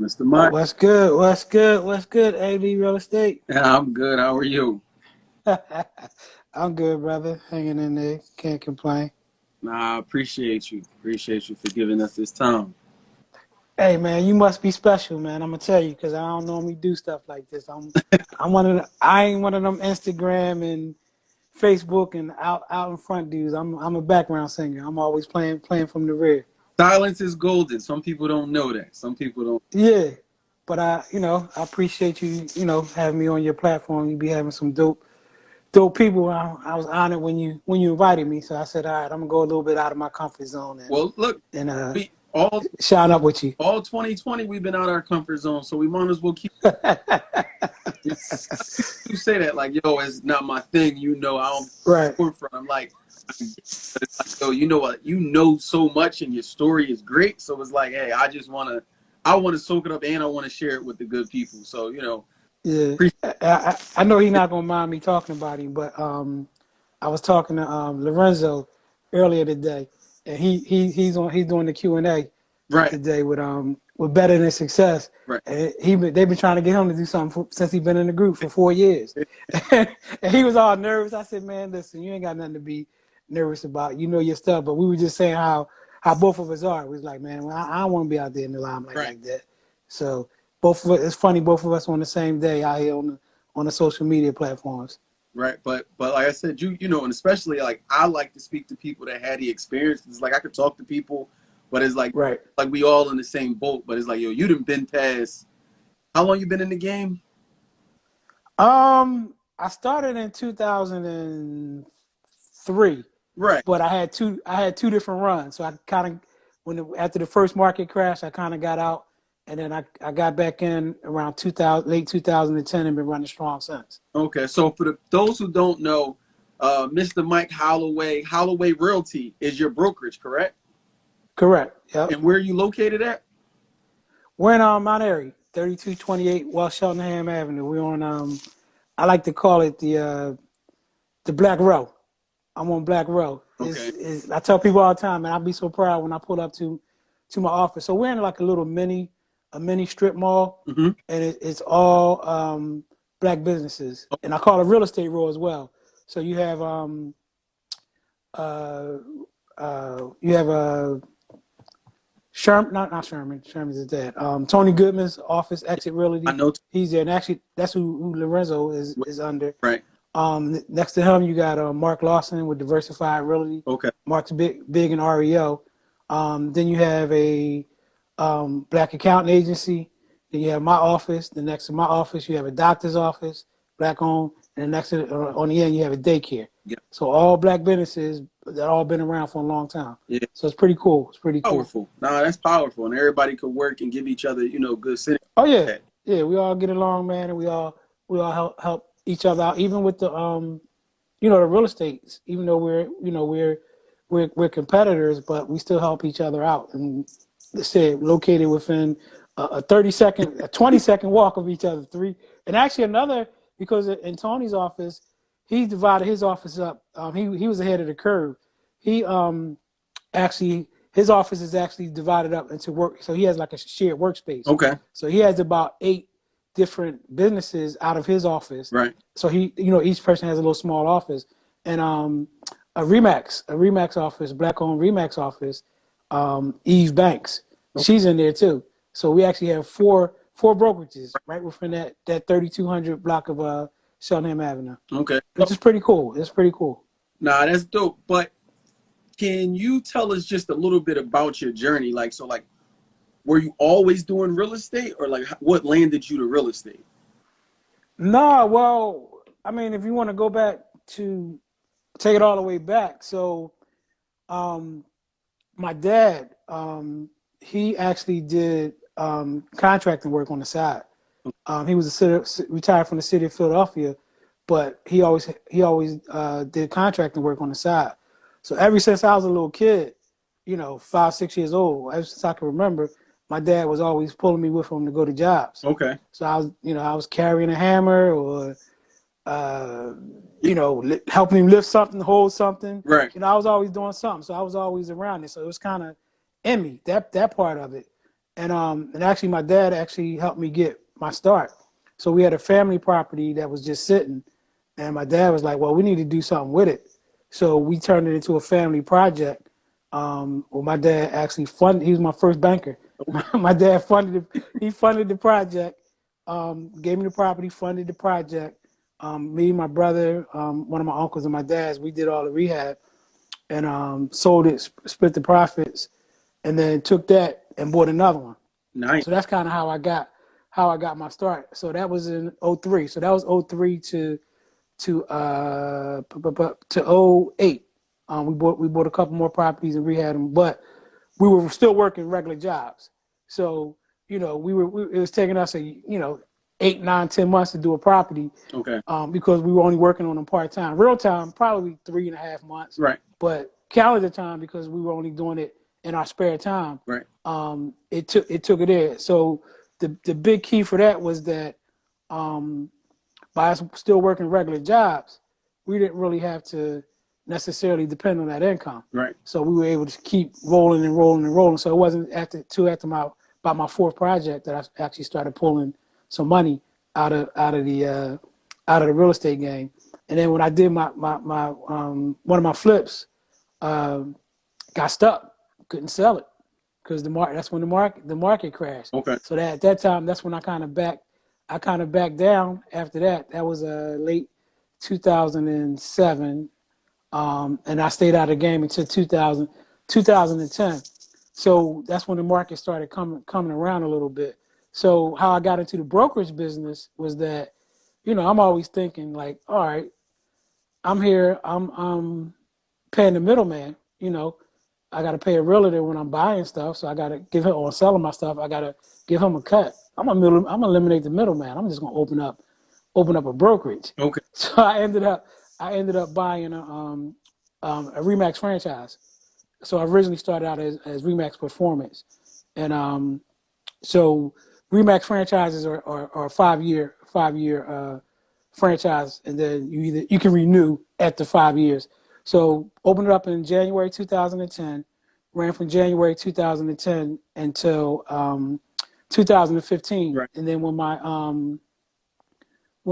Mr. Mike. What's good? What's good? What's good? AV Real Estate. Yeah, I'm good. How are you? I'm good, brother. Hanging in there. Can't complain. Nah, I appreciate you. Appreciate you for giving us this time. Hey, man, you must be special, man. I'm gonna tell you because I don't normally do stuff like this. I ain't one of them Instagram and Facebook and out in front dudes. I'm a background singer. I'm always playing from the rear. Silence is golden. Some people don't know that. Some people don't. Yeah, but I appreciate you, having me on your platform. You be having some dope people. I was honored when you invited me. So I said, all right, I'm gonna go a little bit out of my comfort zone Well, look, and we all shine up with you. all 2020 we've been out of our comfort zone, so we might as well keep. You say that like, yo, it's not my thing. You know, I don't Right. from. I'm like, it's like, yo, you know what? You know so much, and your story is great. So it's like, hey, I want to soak it up, and I want to share it with the good people. So Yeah. I know he's not gonna mind me talking about him, but I was talking to Lorenzo earlier today, and he's doing the Q&A right, today with Better Than Success. right, And they've been trying to get him to do something since he's been in the group for 4 years. And he was all nervous. I said, man, listen, you ain't got nothing to be nervous about. You know your stuff. But we were just saying how both of us are. We was like, man, well, I don't want to be out there in the limelight right. like that. So both of us, it's funny, both of us on the same day out here on the social media platforms. Right, but like I said, you know, and especially like I like to speak to people that had the experience. It's like I could talk to people, but it's like Right. like we all in the same boat. But it's like, yo, you done been past. How long you been in the game? I started in 2003. Right. But I had two different runs. So I kind of after the first market crash, I kind of got out, and then I got back in around 2000, late 2010, and been running strong since. Okay, so for those who don't know, Mr. Mike Holloway Realty is your brokerage, correct? Correct. Yep. And where are you located at? We're in Mount Airy, 3228 West Cheltenham Avenue. We're on I like to call it the Black Row. I'm on Black Row. Okay. I tell people all the time, and I'll be so proud when I pull up to my office. So we're in like a mini strip mall, Mm-hmm. and it's all black businesses, and I call it real estate row as well. So you have Sherman, not Sherman. Sherman's is dead. Tony Goodman's office, Exit Realty. I know. He's there, and actually that's who Lorenzo is under. Right. Next to him, you got Mark Lawson with Diversified Realty. Okay. Mark's big in REO. Then you have a black accounting agency. Then you have my office. Then next to my office, you have a doctor's office, black owned. And then next to on the end, you have a daycare. Yeah. So all black businesses that all been around for a long time. Yeah. So it's pretty cool. It's pretty Powerful. cool. Nah, that's powerful, and everybody could work and give each other, good synergy. Oh yeah, yeah. We all get along, man, and we all help each other out. Even with the the real estate. Even though we're competitors, but we still help each other out. And say located within a 30-second, a 20-second walk of each other. And actually another, because in Tony's office, he divided his office up. He was ahead of the curve. He actually his office is actually divided up into work. So he has like a shared workspace. Okay. So he has about 8 different businesses out of his office. Right. So each person has a little small office. And a Remax office, black owned Remax office, Eve Banks. She's in there too. So we actually have four brokerages right within that 3200 block of Cheltenham Avenue. Okay. Which is pretty cool. It's pretty cool. Nah, that's dope. But can you tell us just a little bit about your journey? Like, were you always doing real estate, or like what landed you to real estate? No, well, I mean, if you want to go back to take it all the way back. So my dad, he actually did contracting work on the side. He was retired from the city of Philadelphia, but he always did contracting work on the side. So ever since I was a little kid, 5, 6 years old, ever since I can remember, my dad was always pulling me with him to go to jobs. Okay. So I was carrying a hammer or helping him lift something, hold something. Right. I was always doing something. So I was always around it. So it was kind of in me, that part of it. And actually my dad actually helped me get my start. So we had a family property that was just sitting, and my dad was like, well, we need to do something with it. So we turned it into a family project. Well, my dad actually funded. He was my first banker. My dad funded it. He funded the project, gave me the property, funded the project. Me, my brother, one of my uncles, and my dad's, we did all the rehab and sold it, split the profits, and then took that and bought another one. Nice. So that's kind of how I got my start. So that was in '03. So that was '03 to '08. We bought a couple more properties and rehab them, but we were still working regular jobs. So it was taking us 8, 9, 10 months to do a property. Okay. Because we were only working on them part time. Real time, probably 3.5 months. Right. But calendar time, because we were only doing it in our spare time. Right. It took it there. So the big key for that was that by us still working regular jobs, we didn't really have to necessarily depend on that income. Right. So we were able to keep rolling and rolling and rolling. So it wasn't after my fourth project that I actually started pulling some money out of the real estate game. And then when I did my one of my flips, got stuck, couldn't sell it because that's when the market crashed. Okay. So at that time, that's when I kind of backed down. After that, that was late 2007, and I stayed out of the game until 2010. So that's when the market started coming around a little bit. So how I got into the brokerage business was that, I'm always thinking like, all right, I'm here, I'm paying the middleman. I got to pay a realtor when I'm buying stuff, so I got to give him, or selling my stuff, I got to give him a cut. I'm gonna eliminate the middleman. I'm just gonna open up a brokerage. Okay. So I ended up buying a Remax franchise. So I originally started out as Remax Performance, and so Remax franchises are 5-year franchise, and then you can renew after 5 years. So opened it up in January 2010, ran from January 2010 until 2015. Right. And then when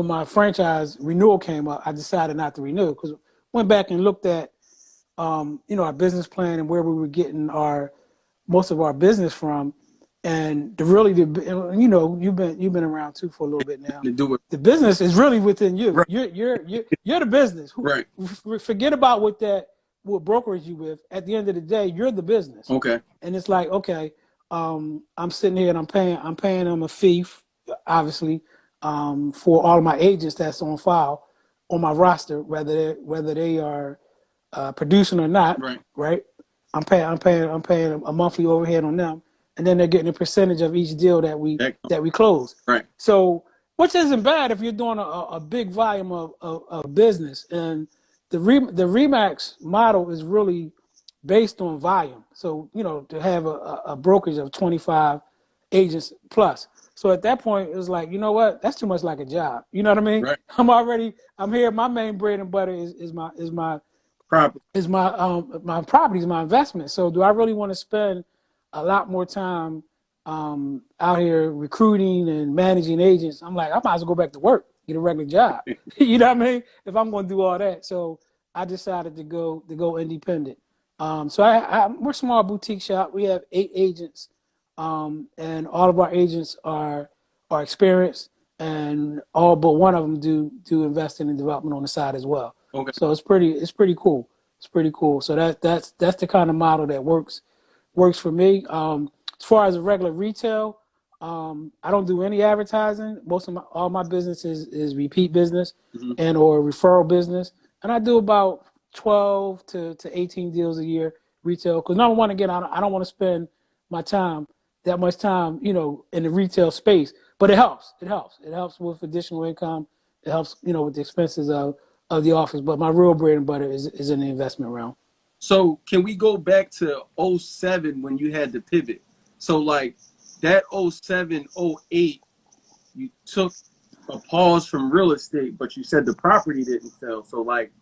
my franchise renewal came up, I decided not to renew because went back and looked at our business plan and where we were getting most of our business from. And you've been around too for a little bit now. The business is really within you. Right. You're the business. Right. Forget about what brokerage you with. At the end of the day, you're the business. Okay. And it's like, okay, I'm sitting here and I'm paying them a fee, obviously, for all of my agents that's on file on my roster, whether they are producing or not. Right. Right. I'm paying a monthly overhead on them. And then they're getting a percentage of each deal that we close. Right. So, which isn't bad if you're doing a big volume of business. And the Remax model is really based on volume. So, to have a brokerage of 25 agents plus. So at that point, it was like, you know what? That's too much like a job. You know what I mean? Right. I'm here. My main bread and butter is my property. My property is my investment. So do I really want to spend a lot more time out here recruiting and managing agents? I'm like, I might as well go back to work, get a regular job. You know what I mean? If I'm going to do all that. So I decided to go independent. So we're a small boutique shop. We have 8 agents, and all of our agents are experienced, and all but one of them do investing in development on the side as well. Okay. So it's pretty cool. It's pretty cool. So that's the kind of model that works for me. As far as a regular retail, I don't do any advertising. All my business is repeat business and or referral business, and I do about 12 to 18 deals a year retail. Because number one, again, I don't want to spend that much time, in the retail space. But it helps. It helps with additional income. It helps, with the expenses of the office. But my real bread and butter is in the investment realm. So can we go back to 07 when you had the pivot? So like that 07, 08, you took a pause from real estate, but you said the property didn't sell. So like,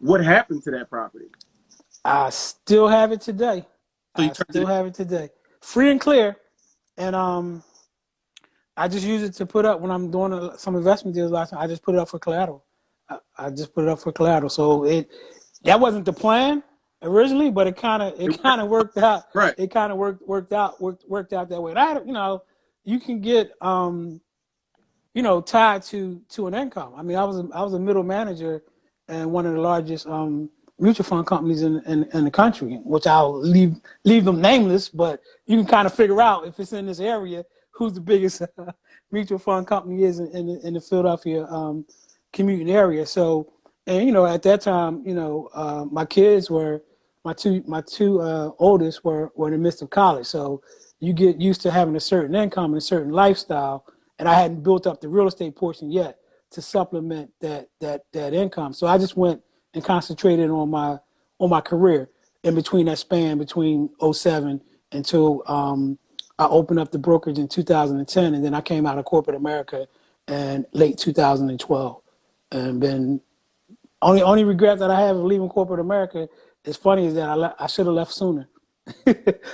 what happened to that property? I still have it today. So have it today. Free and clear. and I just use it to put up when I'm doing some investment deals. Last time I just put it up for collateral. I just put it up for collateral. So that wasn't the plan originally, but it kind of worked out. Right. It kind of worked out that way. And I had, you can get tied to an income. I mean, I was a middle manager in one of the largest mutual fund companies in the country, which I'll leave them nameless, but you can kind of figure out if it's in this area who's the biggest mutual fund company is in the Philadelphia commuting area. So, and at that time, my kids were my two oldest were in the midst of college. So you get used to having a certain income and a certain lifestyle, and I hadn't built up the real estate portion yet to supplement that income. So I just went and concentrated on my career in between that span between '07 until I opened up the brokerage in 2010, and then I came out of corporate America in late 2012, and been only regret that I have of leaving corporate America is funny is that I should have left sooner.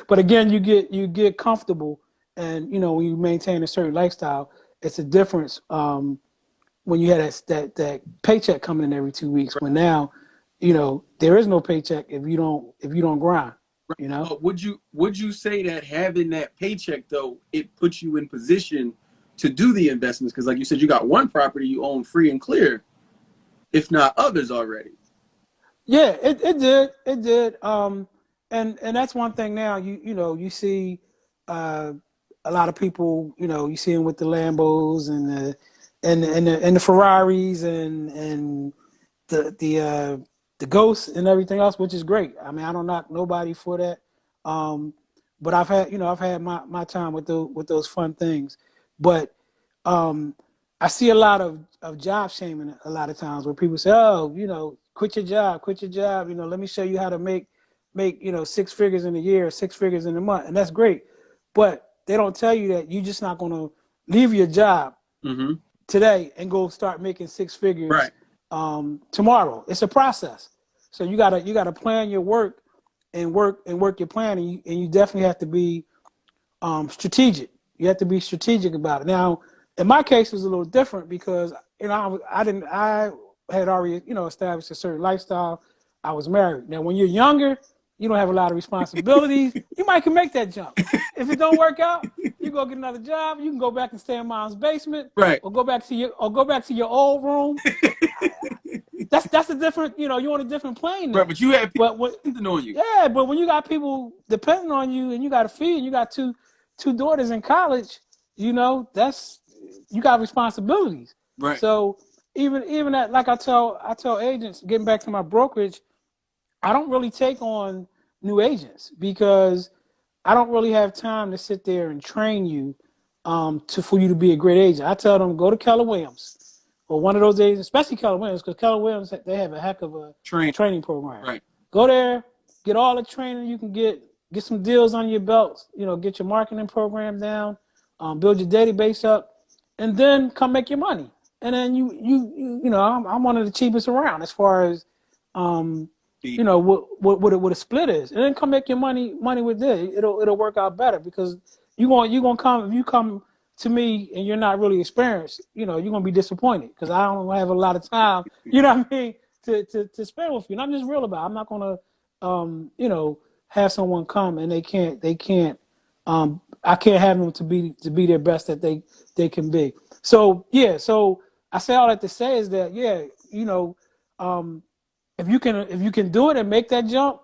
But again, you get comfortable, and when you maintain a certain lifestyle, it's a difference when you had that paycheck coming in every 2 weeks. When now, there is no paycheck if you don't grind. Would you say that having that paycheck though, it puts you in position to do the investments? Because like you said, you got one property you own free and clear, if not others already. Yeah, it did. And that's one thing now. You see a lot of people. You see them with the Lambos and the Ferraris and the Ghosts and everything else, which is great. I mean, I don't knock nobody for that. But I've had my time with those fun things. But I see a lot of job shaming a lot of times where people say, oh, quit your job. Let me show you how to make 6 figures in a year, 6 figures in a month. And that's great. But they don't tell you that you're just not going to leave your job today and go start making 6 figures tomorrow. It's a process. So you gotta plan your work and work your plan, and you definitely have to be strategic. You have to be strategic about it. Now, in my case, it was a little different because I had already established a certain lifestyle. I was married. Now, when you're younger, you don't have a lot of responsibilities. You might can make that jump. If it don't work out, you go get another job. You can go back and stay in mom's basement, Right. or go back to your old room. That's a different. You're on a different plane now. Right, but you have people depending on you. Yeah, but when you got people depending on you and you got to feed, and you got two daughters in college, that's you got responsibilities. Right. So even that, like I tell agents, getting back to my brokerage, I don't really take on new agents because I don't really have time to sit there and train you for you to be a great agent. I tell them go to Keller Williams or one of those agents, especially Keller Williams, because Keller Williams, they have a heck of a training program. Right. Go there, get all the training you can get some deals on your belts, get your marketing program down, build your database up, and then come make your money. And then I'm one of the cheapest around as far as what a split is, and then come make your money with this. It'll work out better because you're gonna come if you come to me and you're not really experienced. You're gonna be disappointed because I don't have a lot of time. You know what I mean to spend with you. And I'm just real about it. I'm not gonna have someone come and they can't. I can't have them to be their best that they can be. So yeah. So I say all that to say is that if you can do it and make that jump,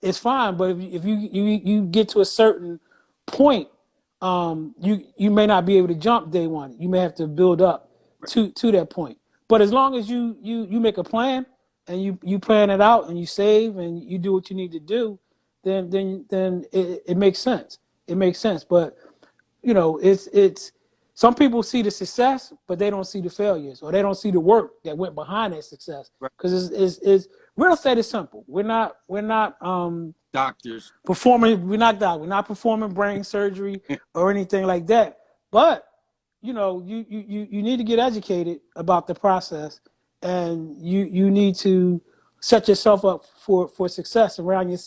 it's fine. But if you get to a certain point, you may not be able to jump day one. You may have to build up to that point. But as long as you make a plan and you plan it out and you save and you do what you need to do, then it makes sense. It makes sense. But it's some people see the success, but they don't see the failures, or they don't see the work that went behind that success. Because it's real estate is simple. We're not doctors performing. We're not performing brain surgery or anything like that. But you need to get educated about the process, and you need to set yourself up for success around you,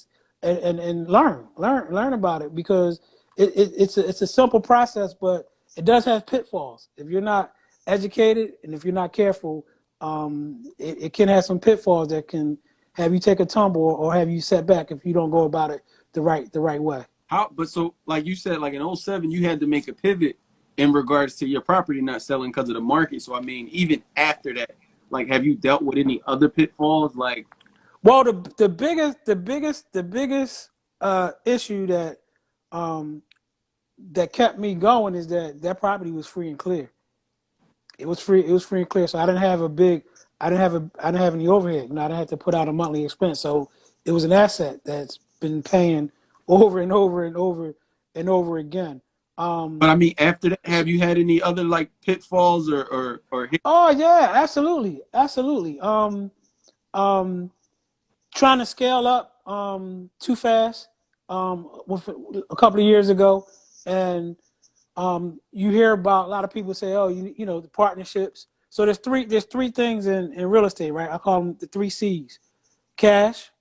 and learn about it, because it's a simple process, but it does have pitfalls. If you're not educated and if you're not careful, it can have some pitfalls that can have you take a tumble or have you set back if you don't go about it the right way. But so like you said, like in '07, you had to make a pivot in regards to your property not selling because of the market. So I mean, even after that, like, have you dealt with any other pitfalls? Like, Well, the biggest issue um, that kept me going is that property was free and clear. It was free. It was free and clear. So I didn't have a big. I didn't have any overhead. I didn't have to put out a monthly expense. So it was an asset that's been paying over and over and over and over again. but I mean, after that, have you had any other like pitfalls or hit? Oh yeah, absolutely, absolutely. Um, Trying to scale up too fast with a couple of years ago, and you hear about a lot of people say, oh, you know, the partnerships. So there's three things in real estate, right? I call them the three C's: cash,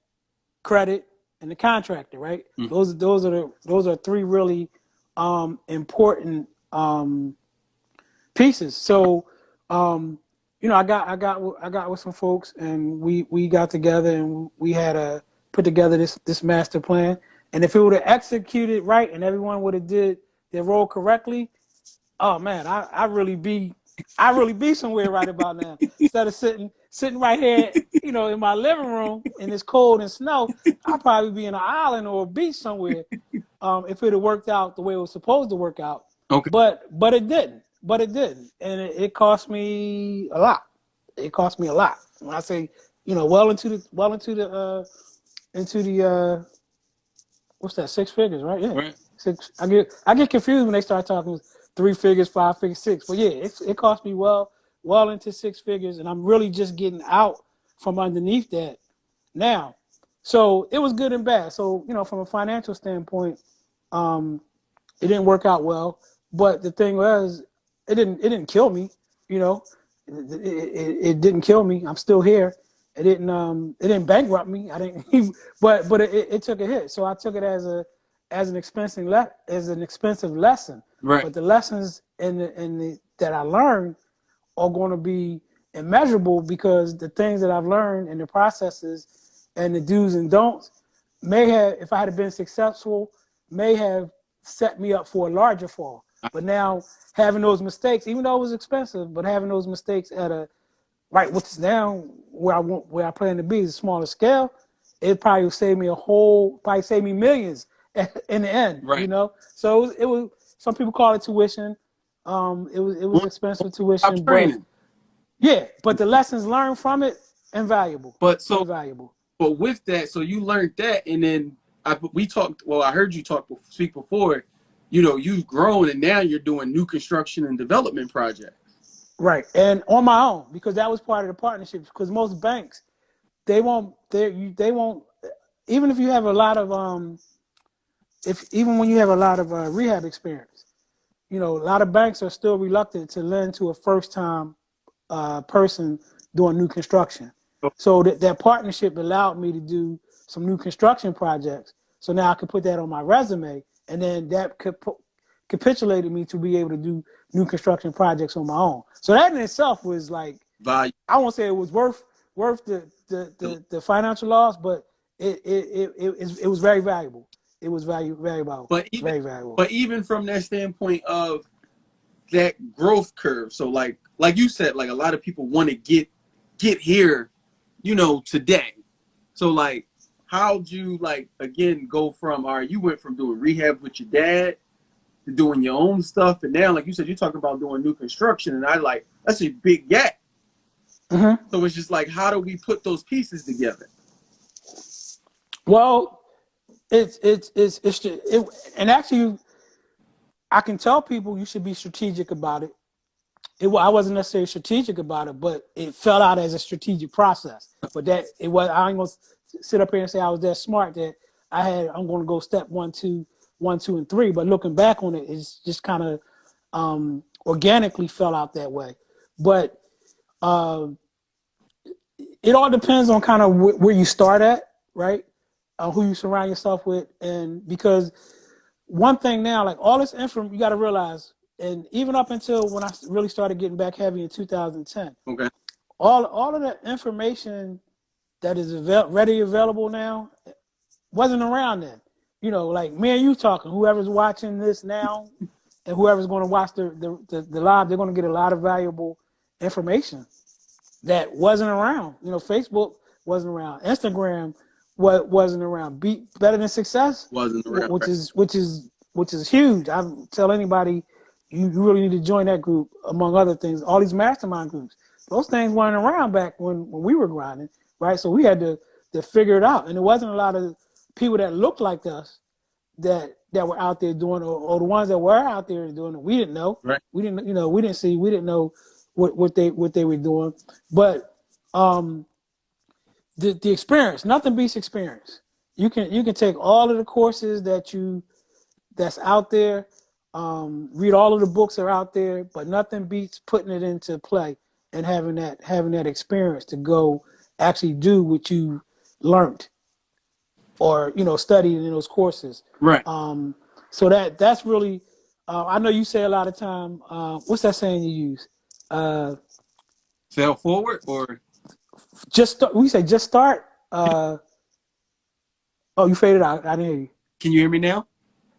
credit, and the contractor, right? Mm. Those are three really important pieces. So I got with some folks, and we got together, and we had to put together this master plan. And if it would have executed right, and everyone would have did their role correctly, oh man, I really be somewhere right about now. Instead of sitting right here, in my living room and it's cold and snow, I'd probably be in an island or a beach somewhere. If it had worked out the way it was supposed to work out, Okay, but it didn't. But it didn't, and it cost me a lot. It cost me a lot. When I say, well into the what's that? Six figures, right? Yeah, right, six. I get confused when they start talking three figures, five figures, six. But yeah, it cost me well into six figures, and I'm really just getting out from underneath that now. So it was good and bad. So from a financial standpoint, it didn't work out well. But the thing was, it didn't kill me. You know, it didn't kill me. I'm still here. It didn't bankrupt me. I didn't, but it took a hit. So I took it as an expensive lesson. right, But the lessons that I learned are going to be immeasurable, because the things that I've learned and the processes and the do's and don'ts may have, if I had been successful, may have set me up for a larger fall. But now having those mistakes, even though it was expensive, but having those mistakes at a right, which is now where I plan to be, is a smaller scale, it probably would save me probably save me millions in the end. right. So it was. Some people call it tuition. It was expensive Stop tuition, but training. yeah, but the lessons learned from it, invaluable, But so, invaluable. but with that, so you learned that, and then we talked. Well, I heard you speak before. You've grown, and now you're doing new construction and development projects. Right, and on my own, because that was part of the partnerships. Because most banks, they won't, even if you have a lot of even when you have a lot of rehab experience, a lot of banks are still reluctant to lend to a first time person doing new construction. So that partnership allowed me to do some new construction projects. So now I could put that on my resume, and then that capitulated me to be able to do new construction projects on my own. So that in itself was like, Value. I won't say it was worth the financial loss, but it was very valuable. It was very valuable. But even Very valuable. but even from that standpoint of that growth curve, so like you said, like a lot of people want to get here, today. So like, how'd you like again go from, all right, you went from doing rehab with your dad to doing your own stuff, and now like you said, you're talking about doing new construction, and that's a big gap. Mm-hmm. So it's just like, how do we put those pieces together? Well, and actually, I can tell people you should be strategic about it. I wasn't necessarily strategic about it, but it fell out as a strategic process. But that it was. I ain't gonna sit up here and say I was that smart that I'm going to go step one, two, and three. But looking back on it, it's just kind of organically fell out that way. But it all depends on kind of where you start at, right? Who you surround yourself with, and because one thing now, like all this info, you got to realize, and even up until when I really started getting back heavy in 2010, Okay. all of the information that is ready available now wasn't around then. You know, like me and you talking, whoever's watching this now and whoever's going to watch the live, they're going to get a lot of valuable information that wasn't around. You know, Facebook wasn't around. Instagram wasn't around. Better Than Success, Wasn't around. which Right. is huge. I tell anybody you really need to join that group. Among other things, all these mastermind groups, those things weren't around back when we were grinding, right? So we had to figure it out, and there wasn't a lot of people that looked like us that were out there doing, or the ones that were out there doing it. We didn't know. Right. We didn't, you know, we didn't know what they were doing. But the experience, nothing beats experience. You can take all of the courses that's out there, read all of the books that are out there, but nothing beats putting it into play and having that experience to go actually do what you learned or, you know, studied in those courses. Right. So that's really, I know you say a lot of time. What's that saying you use? Fell forward or We say just start. Oh, you faded out. I didn't hear you. can you hear me now?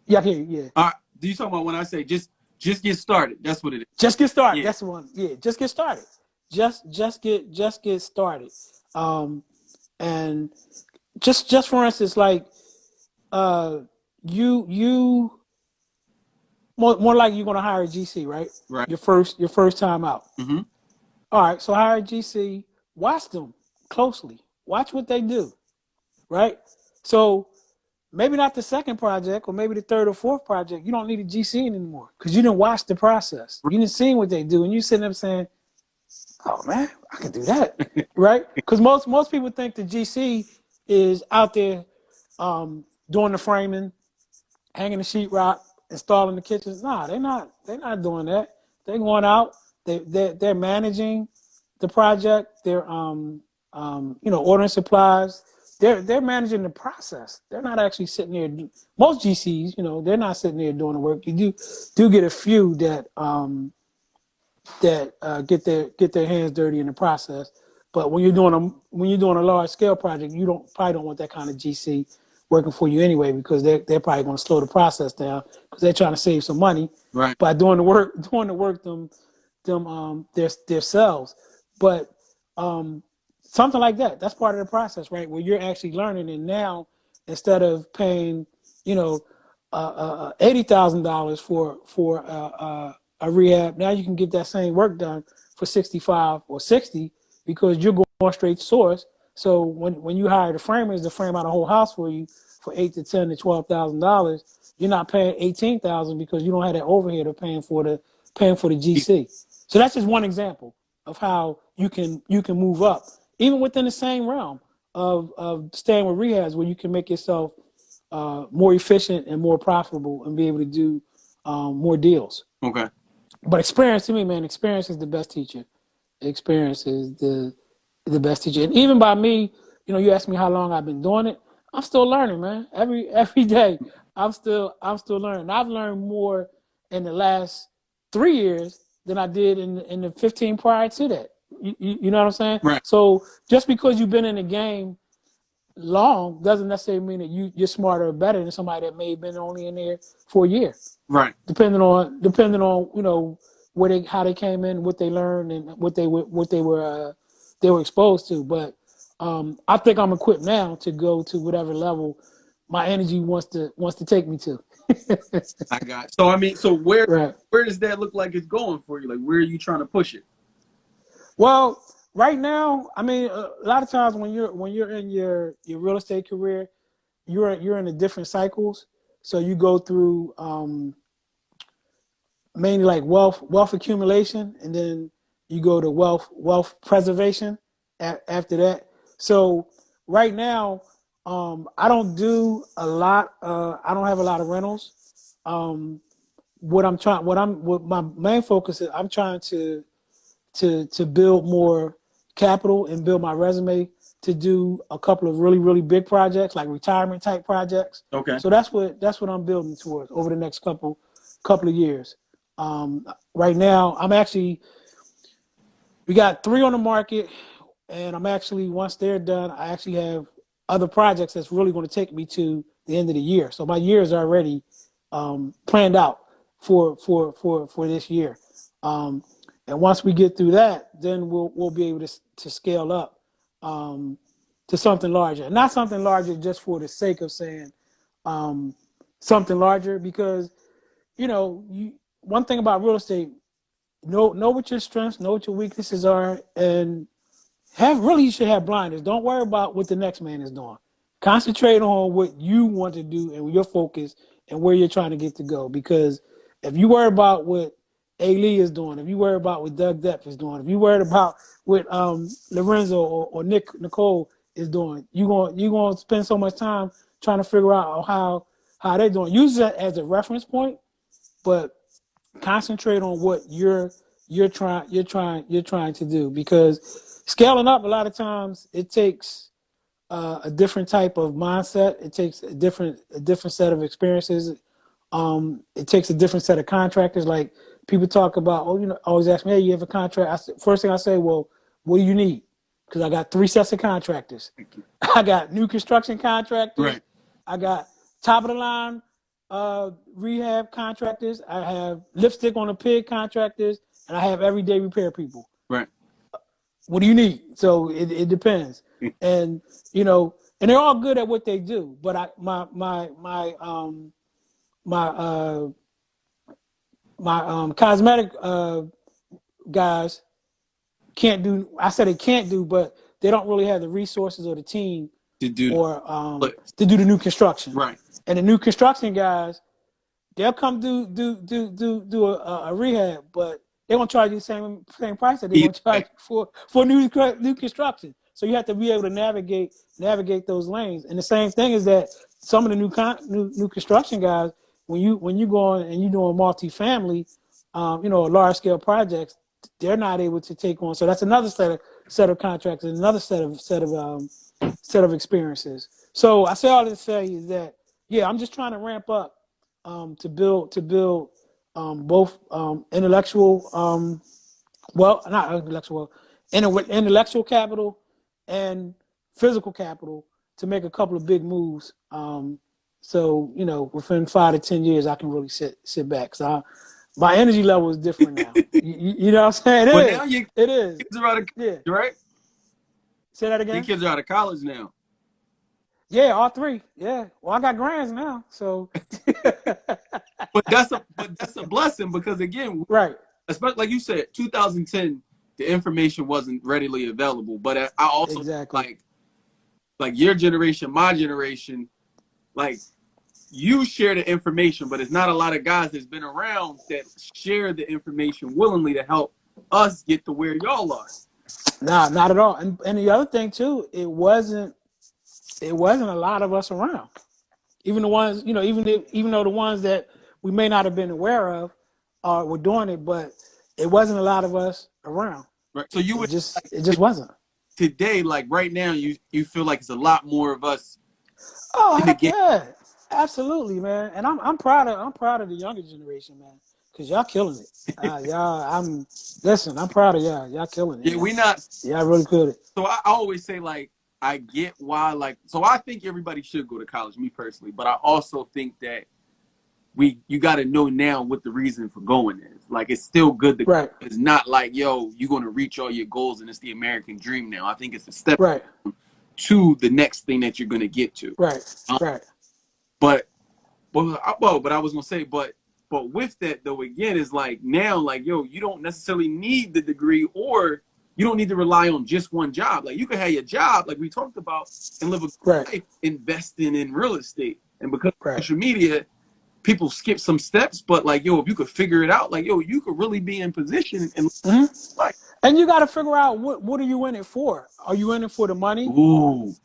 Yeah, I hear you. Yeah. All right. Do you talk about when I say just get started? That's what it is. Just get started. Yeah. That's the one. Yeah, just get started. Just get started. And just for instance, like you more like you're gonna hire a GC, right? Right. Your first time out. Mm-hmm. All right, so hire a GC. Watch them closely. Watch what they do, right? So maybe not the second project, or maybe the third or fourth project. You don't need a GC anymore because you didn't watch the process. You didn't see what they do, and you sitting there saying, "Oh man, I can do that," right? Because most people think the GC is out there doing the framing, hanging the sheetrock, installing the kitchens. Nah, they're not. They're not doing that. They're going out. They're managing the project. They're ordering supplies. They're managing the process. They're not actually sitting there. Most GCs, you know, they're not sitting there doing the work. You do get a few that get their hands dirty in the process. But when you're doing a large scale project, you probably don't want that kind of GC working for you anyway, because they're probably going to slow the process down because they're trying to save some money Right. by doing the work themselves. But something like that's part of the process, right? Where you're actually learning, and now instead of paying, you know, $80,000 for a rehab, now you can get that same work done for 65 or 60 because you're going straight to source. So when you hire the framers to frame out a whole house for you for $8,000 to $10,000 to $12,000, you're not paying $18,000 because you don't have that overhead of paying for the GC. So that's just one example of how you can move up, even within the same realm of staying with rehabs, where you can make yourself more efficient and more profitable and be able to do more deals. Okay. But experience, to me, man, experience is the best teacher. Experience is the best teacher. And even by me, you know, you asked me how long I've been doing it. I'm still learning, man. Every day, I'm still learning. I've learned more in the last 3 years than I did in the 15 prior to that. You know what I'm saying? Right. So just because you've been in the game long doesn't necessarily mean that you're smarter or better than somebody that may have been only in there for a year. Right. Depending on you know how they came in, what they learned, and what they were exposed to. But I think I'm equipped now to go to whatever level my energy wants to take me to. I got it. So I mean, so where Right. does that look like it's going for you? Like, where are you trying to push it? Well, right now, I mean, a lot of times when you're in your real estate career, you're in the different cycles. So you go through mainly like wealth accumulation, and then you go to wealth preservation after that. So right now, I don't do a lot. I don't have a lot of rentals. What my main focus is, I'm trying to build more capital and build my resume, to do a couple of really, really big projects, like retirement type projects. Okay. So that's what I'm building towards over the next couple of years. Right now, we got 3 on the market, and I'm actually, once they're done, I actually have other projects that's really going to take me to the end of the year. So my year is already planned out for this year. And once we get through that, then we'll be able to scale up to something larger. Not something larger just for the sake of saying something larger, because one thing about real estate, know what your strengths, know what your weaknesses are, and you should have blinders. Don't worry about what the next man is doing. Concentrate on what you want to do and your focus and where you're trying to get to go. Because if you worry about what A. Lee is doing, if you worry about what Doug Depp is doing, if you worried about what Lorenzo or Nicole is doing, you're gonna spend so much time trying to figure out how they're doing. Use that as a reference point, but concentrate on what you're trying to do, because scaling up, a lot of times it takes a different type of mindset. It takes a different set of experiences. It takes a different set of contractors. Like, people talk about, always ask me, hey, you have a contract? First thing I say, well, what do you need? Because I got 3 sets of contractors. I got new construction contractors. Right. I got top of the line rehab contractors. I have lipstick on a pig contractors, and I have everyday repair people. Right. What do you need? So it depends, and and they're all good at what they do. But my cosmetic guys can't do. I said they can't do, but they don't really have the resources or the team to do the new construction. Right. And the new construction guys, they'll come do a rehab, but they won't charge you the same price that they won't charge for new construction. So you have to be able to navigate those lanes. And the same thing is that some of the new construction guys, when you go on and you're doing multifamily, large scale projects, they're not able to take on. So that's another set of contracts and another set of experiences. So I say all this to say is that, yeah, I'm just trying to ramp up to build both intellectual intellectual capital and physical capital to make a couple of big moves. So within 5 to 10 years, I can really sit back. So my energy level is different now. you know what I'm saying? Now it is. Kids are out of college, right? Say that again. Your kids are out of college now. Yeah, all 3. Yeah. Well, I got grands now, so. but that's a blessing, because again, right. Especially like you said, 2010, the information wasn't readily available. But I also like your generation, my generation, like, you share the information, but it's not a lot of guys that's been around that share the information willingly to help us get to where y'all are. Nah, not at all. And the other thing too, it wasn't a lot of us around. Even the ones, even though the ones that we may not have been aware of were doing it, but it wasn't a lot of us around. Right. So it just wasn't. Today, like right now, you feel like it's a lot more of us. Oh, heck yeah. Absolutely, man. And I'm proud of the younger generation, man, because y'all killing it. I'm proud of y'all. Y'all killing it. Yeah, y'all really good. So I always say, like, I get why, like, so I think everybody should go to college, me personally, but I also think that you got to know now what the reason for going is. Like, it's still good to right. It's not like, yo, you're going to reach all your goals and it's the American dream now. I think it's a step right. to the next thing that you're going to get to. Right. Right. But I was going to say, but with that, though, again, is like now, like, yo, you don't necessarily need the degree, or you don't need to rely on just one job. Like, you can have your job, like we talked about, and live a life investing in real estate. And because of social media, people skip some steps, but like, yo, if you could figure it out, like, yo, you could really be in position and like. And you got to figure out what are you in it for? Are you in it for the money? Ooh.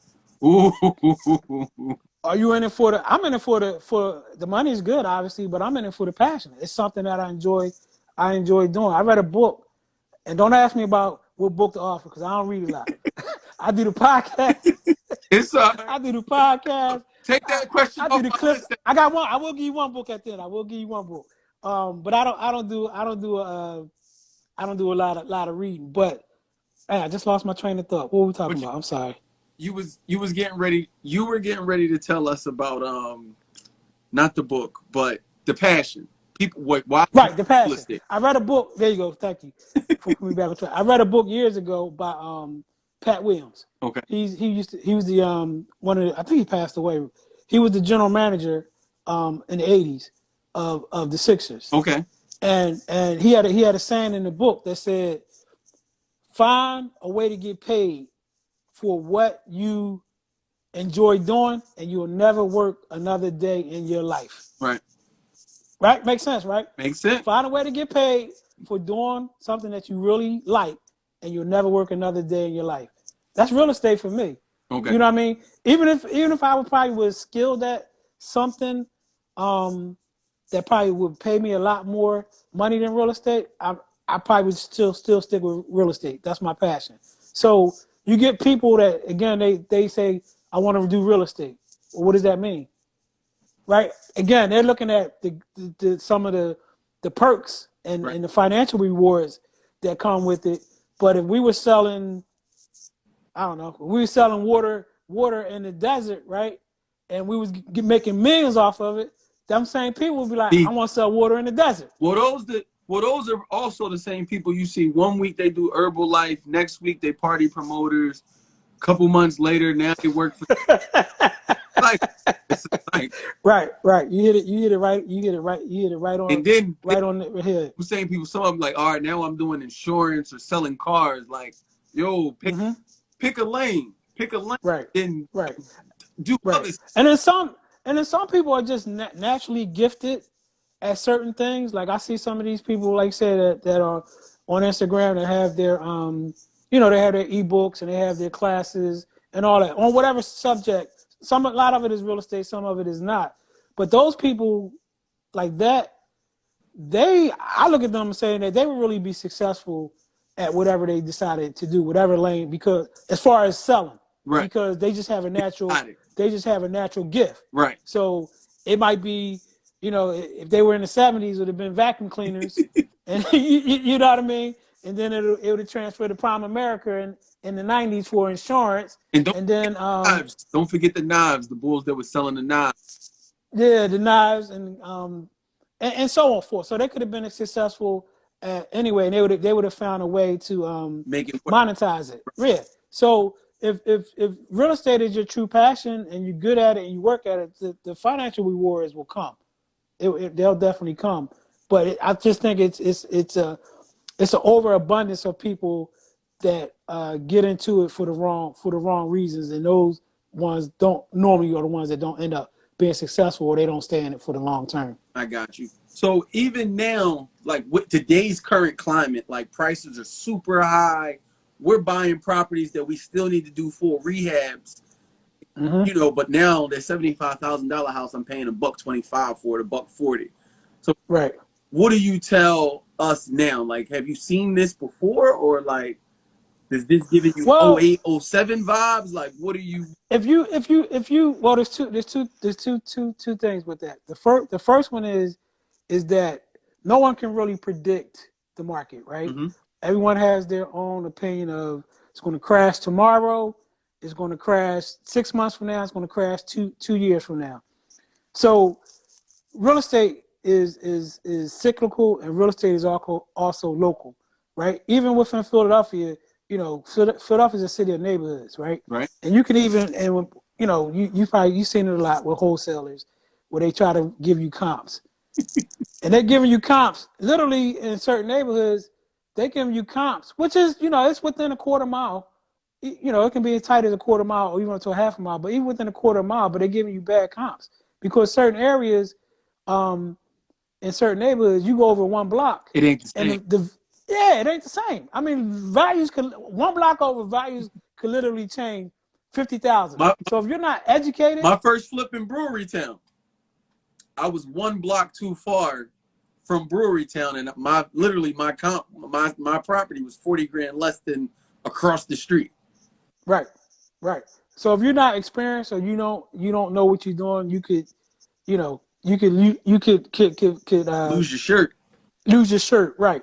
Are you in it for I'm in it for the money is good, obviously, but I'm in it for the passion. It's something that I enjoy doing. I read a book, and don't ask me about what book to offer, because I don't read a lot. I do the podcast. It's I do the podcast. take that question I do off the my clip. list. I got one. I will give you one book at the end. I will give you one book. But I don't do a lot of reading. But I just lost my train of thought. What were we talking But about? I'm sorry. you was getting ready. You were getting ready to tell us about not the book, but the passion. People, why Right, the real passion. estate? I read a book. There you go. Thank you for putting me back on track. I read a book years ago by Pat Williams. Okay. He was the one of the, I think he passed away. He was the general manager in the 80s of the Sixers. Okay. And he had a saying in the book that said, find a way to get paid for what you enjoy doing, and you will never work another day in your life. Right. Right? Makes sense, right? Makes sense. Find a way to get paid for doing something that you really like, and you'll never work another day in your life. That's real estate for me. Okay. You know what I mean? Even if I would probably was skilled at something that probably would pay me a lot more money than real estate, I probably would still stick with real estate. That's my passion. So you get people that, again, they say, I want to do real estate. Well, what does that mean? Right? Again, they're looking at some of the perks and the financial rewards that come with it. But if we were selling, I don't know, if we were selling water in the desert, right? And we was making millions off of it, them same people would be like, I want to sell water in the desert. Well, those are also the same people you see. One week they do Herbalife, next week they party promoters. A couple months later, now they work for like, right. You hit it right on. And then right on the head. I'm saying people, some of them like, all right, now I'm doing insurance or selling cars. Like, yo, pick a lane, right, then right, do right. other. And then some people are just naturally gifted at certain things. Like I see some of these people, like I said, that are on Instagram that have their they have their ebooks and they have their classes and all that on whatever subject. A lot of it is real estate, some of it is not. But those people like that, I look at them saying that they would really be successful at whatever they decided to do, whatever lane, because as far as selling, right? Because they just have a natural gift, right? So it might be, if they were in the 70s, it would have been vacuum cleaners, and you know what I mean. And then it would have transferred to Prime America in the 90s for insurance, and then knives. Don't forget the knives, the bulls that were selling the knives. Yeah, the knives and so on and forth. So they could have been successful anyway, and they would have found a way to make it monetize it. Yeah. So if real estate is your true passion and you're good at it and you work at it, the financial rewards will come. They'll definitely come. But I just think it's an overabundance of people that get into it for the wrong reasons, and those ones don't normally are the ones that don't end up being successful, or they don't stay in it for the long term. I got you. So even now, like with today's current climate, like prices are super high. We're buying properties that we still need to do full rehabs. But now that $75,000 house, I'm paying $125 for it, $140. So right. What do you tell us now? Like, have you seen this before, or like, is this giving you 08, 07 vibes? Like, what are you? If you well, there's two things with that. The first one is that no one can really predict the market, right? Everyone has their own opinion of it's going to crash tomorrow, it's going to crash 6 months from now, it's going to crash 2 years from now. So real estate is cyclical, and real estate is also local, right? Even within Philadelphia, Philadelphia is a city of neighborhoods, right? Right. And you can even, and you've seen it a lot with wholesalers where they try to give you comps. And they're giving you comps literally in certain neighborhoods. They're giving you comps, which is, it's within a quarter mile. It can be as tight as a quarter mile or even to a half a mile, but even within a quarter mile, but they're giving you bad comps because certain areas, in certain neighborhoods, you go over one block. It ain't the same. And it ain't the same. I mean, one block over values could literally change 50,000. So if you're not educated, my first flip in Brewery Town, I was one block too far from Brewery Town, and my property was $40,000 less than across the street. Right, right. So if you're not experienced or you don't know what you're doing, you could, you could Lose your shirt. lose your shirt. Right.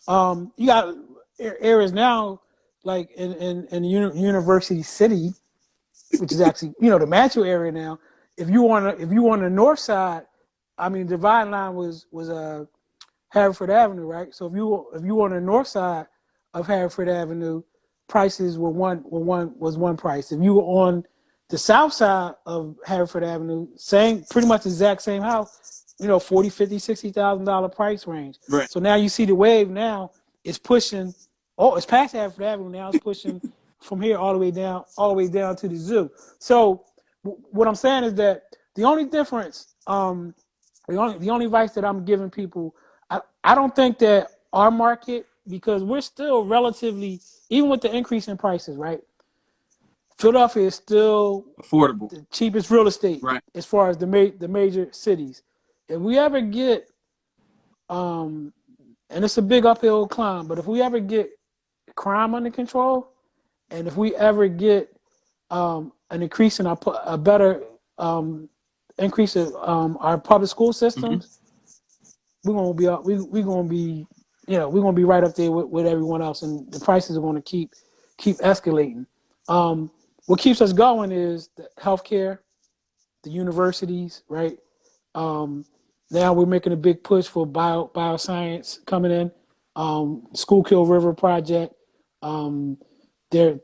You got areas now like in University City, which is actually the metro area now. If you on the north side, I mean, the dividing line was Haverford Avenue, right? So if you on the north side of Haverford Avenue, prices was one price. If you were on the south side of Haverford Avenue, same pretty much exact same house, 40, 50, $60,000 price range. Right. So now you see the wave now is pushing. Oh, it's past Haverford Avenue now. It's pushing from here all the way down to the zoo. So what I'm saying is that the only difference, the only advice that I'm giving people, I don't think that our market, because we're still relatively, even with the increase in prices, right? Philadelphia is still Affordable. the cheapest real estate Right. as far as the major cities. If we ever get, and it's a big uphill climb, but if we ever get crime under control, and if we ever get an increase in a better increase of our public school Mm-hmm. systems, we're gonna be right up there with everyone else, and the prices are gonna keep escalating. What keeps us going is the healthcare, the universities, right? Um, Now we're making a big push for bioscience coming in. Schuylkill River project. Um, they're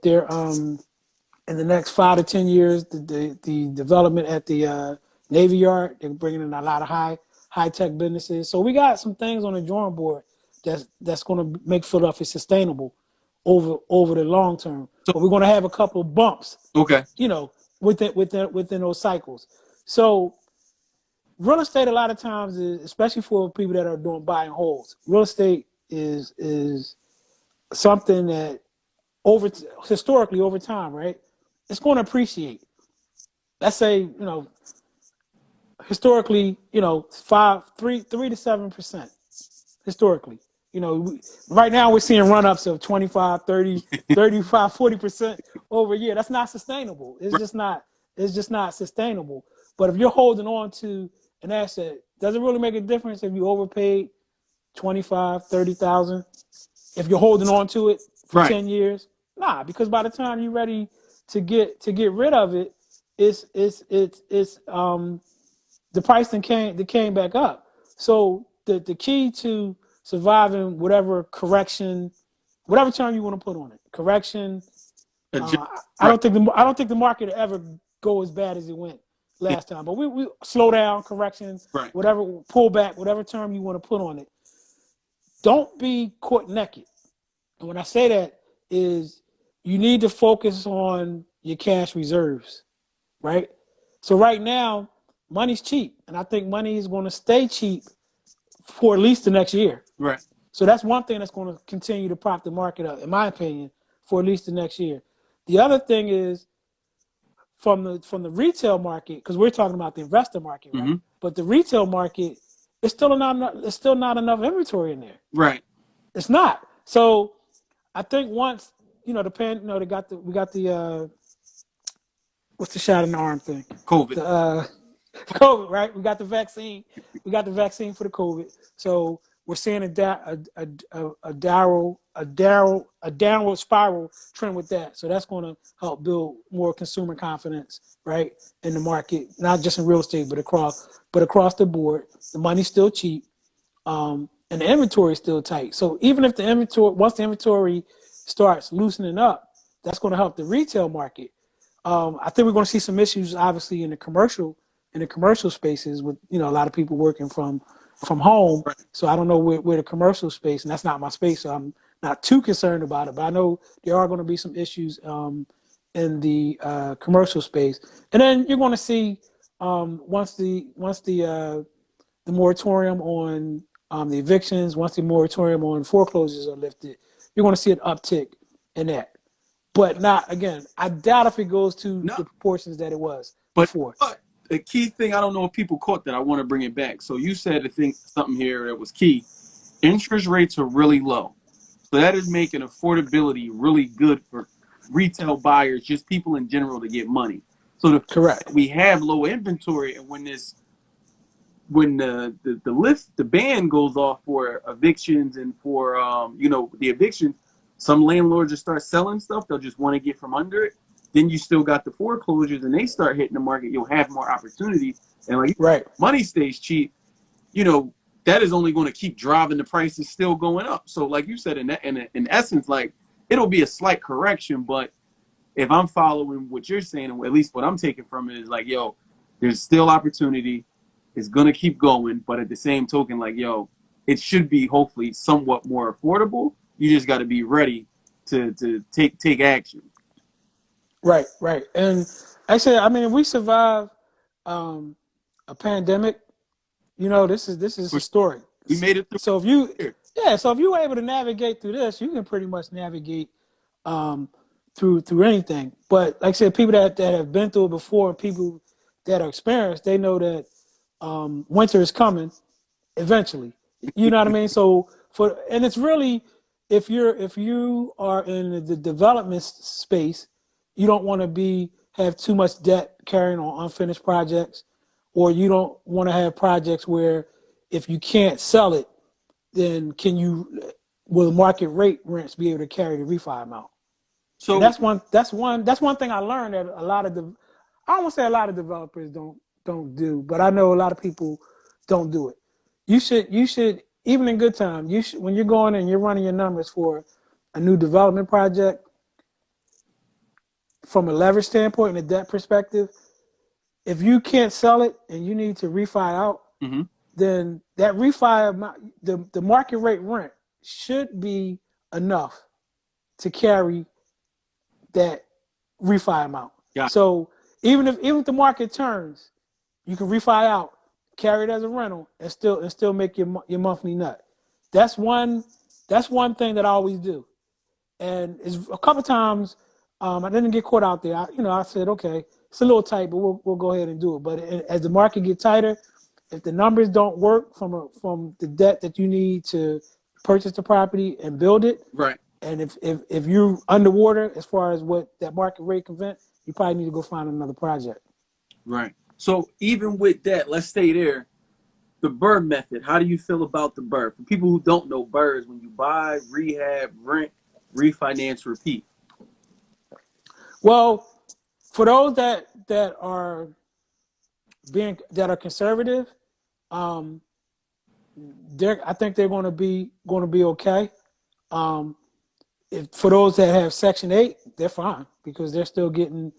in the next 5 to 10 years, the development at the Navy Yard, they're bringing in a lot of high tech businesses. So we got some things on the drawing board that's going to make Philadelphia sustainable over the long term. So But we're going to have a couple of bumps, okay. within those cycles. So real estate, a lot of times, is, especially for people that are doing buy and holds, real estate is something that historically over time, right? It's going to appreciate. Let's say, historically, 3 to 7% historically. Right now we're seeing run-ups of 25, 30, 35, 40% over a year. That's not sustainable. It's Right. just not. It's just not sustainable. But if you're holding on to an asset, does it really make a difference if you overpaid 25, 30,000? If you're holding on to it for Right. 10 years, nah, because by the time you're ready to get rid of it, it's the price came back up. So the key to surviving whatever term you want to put on it, correction. Adjust. I Right. don't think the market will ever go as bad as it went Yeah. last time. But we slow down, correction, Right. whatever, pull back, whatever term you want to put on it. Don't be caught naked. And when I say that is you need to focus on your cash reserves, right? So right now, money's cheap, and I think money is going to stay cheap for at least the next year. Right. So that's one thing that's going to continue to prop the market up, in my opinion, for at least the next year. The other thing is from the retail market, because we're talking about the investor market, right? Mm-hmm. But the retail market, it's still not enough inventory in there. Right. It's not. So I think once we got the what's the shot in the arm thing? COVID. The COVID, right? We got the vaccine. We got the vaccine for the COVID. So we're seeing a downward spiral trend with that. So that's going to help build more consumer confidence, right, in the market, not just in real estate, but across the board. The money's still cheap, and the inventory is still tight. So even if once the inventory starts loosening up, that's going to help the retail market. I think we're going to see some issues, obviously, in the commercial spaces with a lot of people working from home. Right. So I don't know where the commercial space, and that's not my space, so I'm not too concerned about it. But I know there are going to be some issues in the commercial space, and then you're going to see once the moratorium on the evictions, once the moratorium on foreclosures are lifted, you're going to see an uptick in that. But not again. I doubt if it goes to No. the proportions that it was But, before. but the key thing, I don't know if people caught that. I want to bring it back. So you said something here that was key. Interest rates are really low. So that is making affordability really good retail buyers, just people in general to get money. So the fact Correct. that we have low inventory, and when the ban goes off for evictions and for the eviction, some landlords just start selling stuff. They'll just want to get from under it. Then you still got the foreclosures, and they start hitting the market. You'll have more opportunities, and like Right. money stays cheap. That is only going to keep driving the prices still going up. So like you said, in essence, like it'll be a slight correction, but if I'm following what you're saying, and at least what I'm taking from it is like, yo, there's still opportunity. It's gonna keep going, but at the same token, like, yo, it should be hopefully somewhat more affordable. You just got to be ready to take action. Right. Right. And actually, I mean, if we survive um, a pandemic, this is historic. We made it through So if you, here. yeah, so if you were able to navigate through this, you can pretty much navigate um, through anything. But like I said, people that have been through it before, and people that are experienced, they know that winter is coming eventually. You know what I mean? So and it's really, if you are in the development space, you don't want to have too much debt carrying on unfinished projects, or you don't want to have projects where if you can't sell it, then will market rate rents be able to carry the refi amount? And So that's one thing I learned that a lot of the I don't want to say a lot of developers don't do, but I know a lot of people don't do it. You should even in good time, you should, when you're going and you're running your numbers for a new development project from a leverage standpoint and a debt perspective, if you can't sell it and you need to refi out, mm-hmm. then that refi amount, the market rate rent should be enough to carry that refi amount. Yeah. So even if the market turns, you can refi out, carry it as a rental, and still make your monthly nut. That's one thing that I always do. And it's a couple times I didn't get caught out there. I said, okay, it's a little tight, but we'll go ahead and do it. But as the market gets tighter, if the numbers don't work from the debt that you need to purchase the property and build it, Right. and if you're underwater as far as what that market rate can vent, you probably need to go find another project. Right. So even with that, let's stay there. The BRRRR method. How do you feel about the BRRRR? For people who don't know, BRRRR is when you buy, rehab, rent, refinance, repeat. Well, for those that are conservative, I think they're going to be okay. For those that have Section 8, they're fine because they're still getting,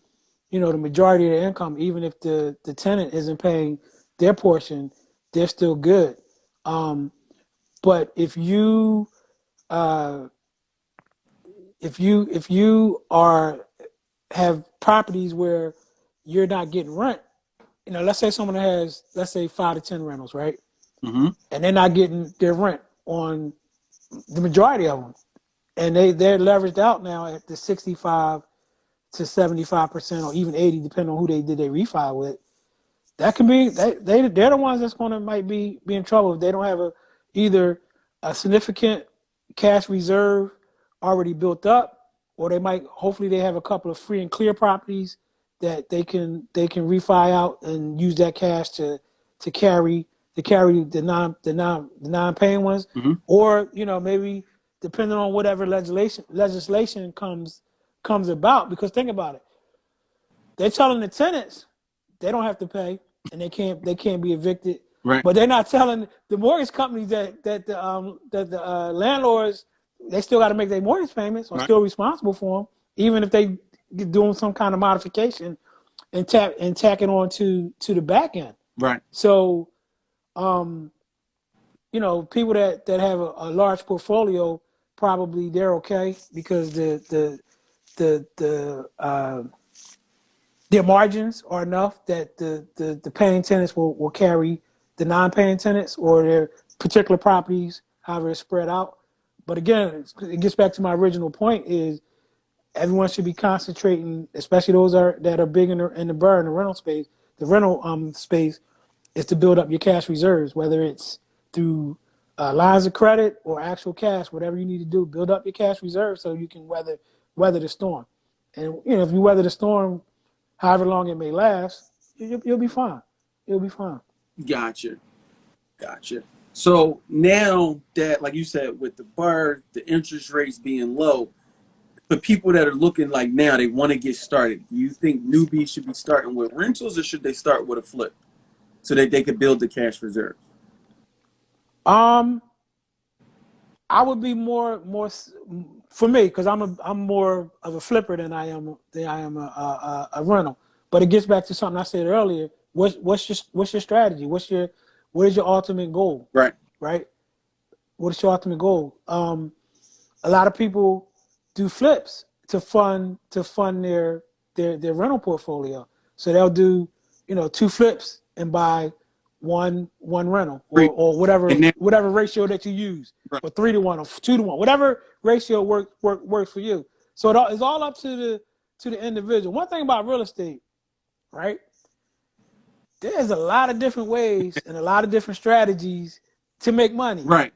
the majority of their income, even if the tenant isn't paying their portion, they're still good. But if you have properties where you're not getting rent, let's say someone has, let's say 5 to 10 rentals, right? Mm-hmm. And they're not getting their rent on the majority of them, and they're leveraged out now at the 65 to 75% or even 80, depending on who they did their refi with. That can be they're the ones that's going to might be in trouble if they don't have either a significant cash reserve already built up, or hopefully they have a couple of free and clear properties that they can refi out and use that cash to carry the non paying ones, Mm-hmm. or maybe depending on whatever legislation comes about. Because think about it, they're telling the tenants they don't have to pay and they can't be evicted. Right. But they're not telling the mortgage companies that the landlords, they still got to make their mortgage payments, or Right. still responsible for them, even if they doing some kind of modification and tack it on to the back end. Right. So, people that have a large portfolio, probably they're okay because their margins are enough that the paying tenants will carry the non-paying tenants, or their particular properties, however it's spread out. But again, it gets back to my original point: is everyone should be concentrating, especially those that are big in the BRRRR, in the rental space. The rental space is to build up your cash reserves, whether it's through lines of credit or actual cash, whatever you need to do. Build up your cash reserves so you can weather the storm. And if you weather the storm, however long it may last, you'll be fine. You'll be fine. Gotcha. Gotcha. So now that, like you said, with the bar, the interest rates being low, the people that are looking like now, they want to get started. Do you think newbies should be starting with rentals or should they start with a flip so that they could build the cash reserve? Um, I would be more for me because I'm more of a flipper than I am a rental. But it gets back to something I said earlier. What's your strategy? What is your ultimate goal? Right. Right? What is your ultimate goal? A lot of people do flips to fund their rental portfolio. So they'll do, two flips and buy one rental or And whatever then, whatever ratio that you use, right. or 3-to-1 or 2-to-1, whatever ratio works for you. So it's all up to the individual. One thing about real estate, right? There's a lot of different ways and a lot of different strategies to make money. Right.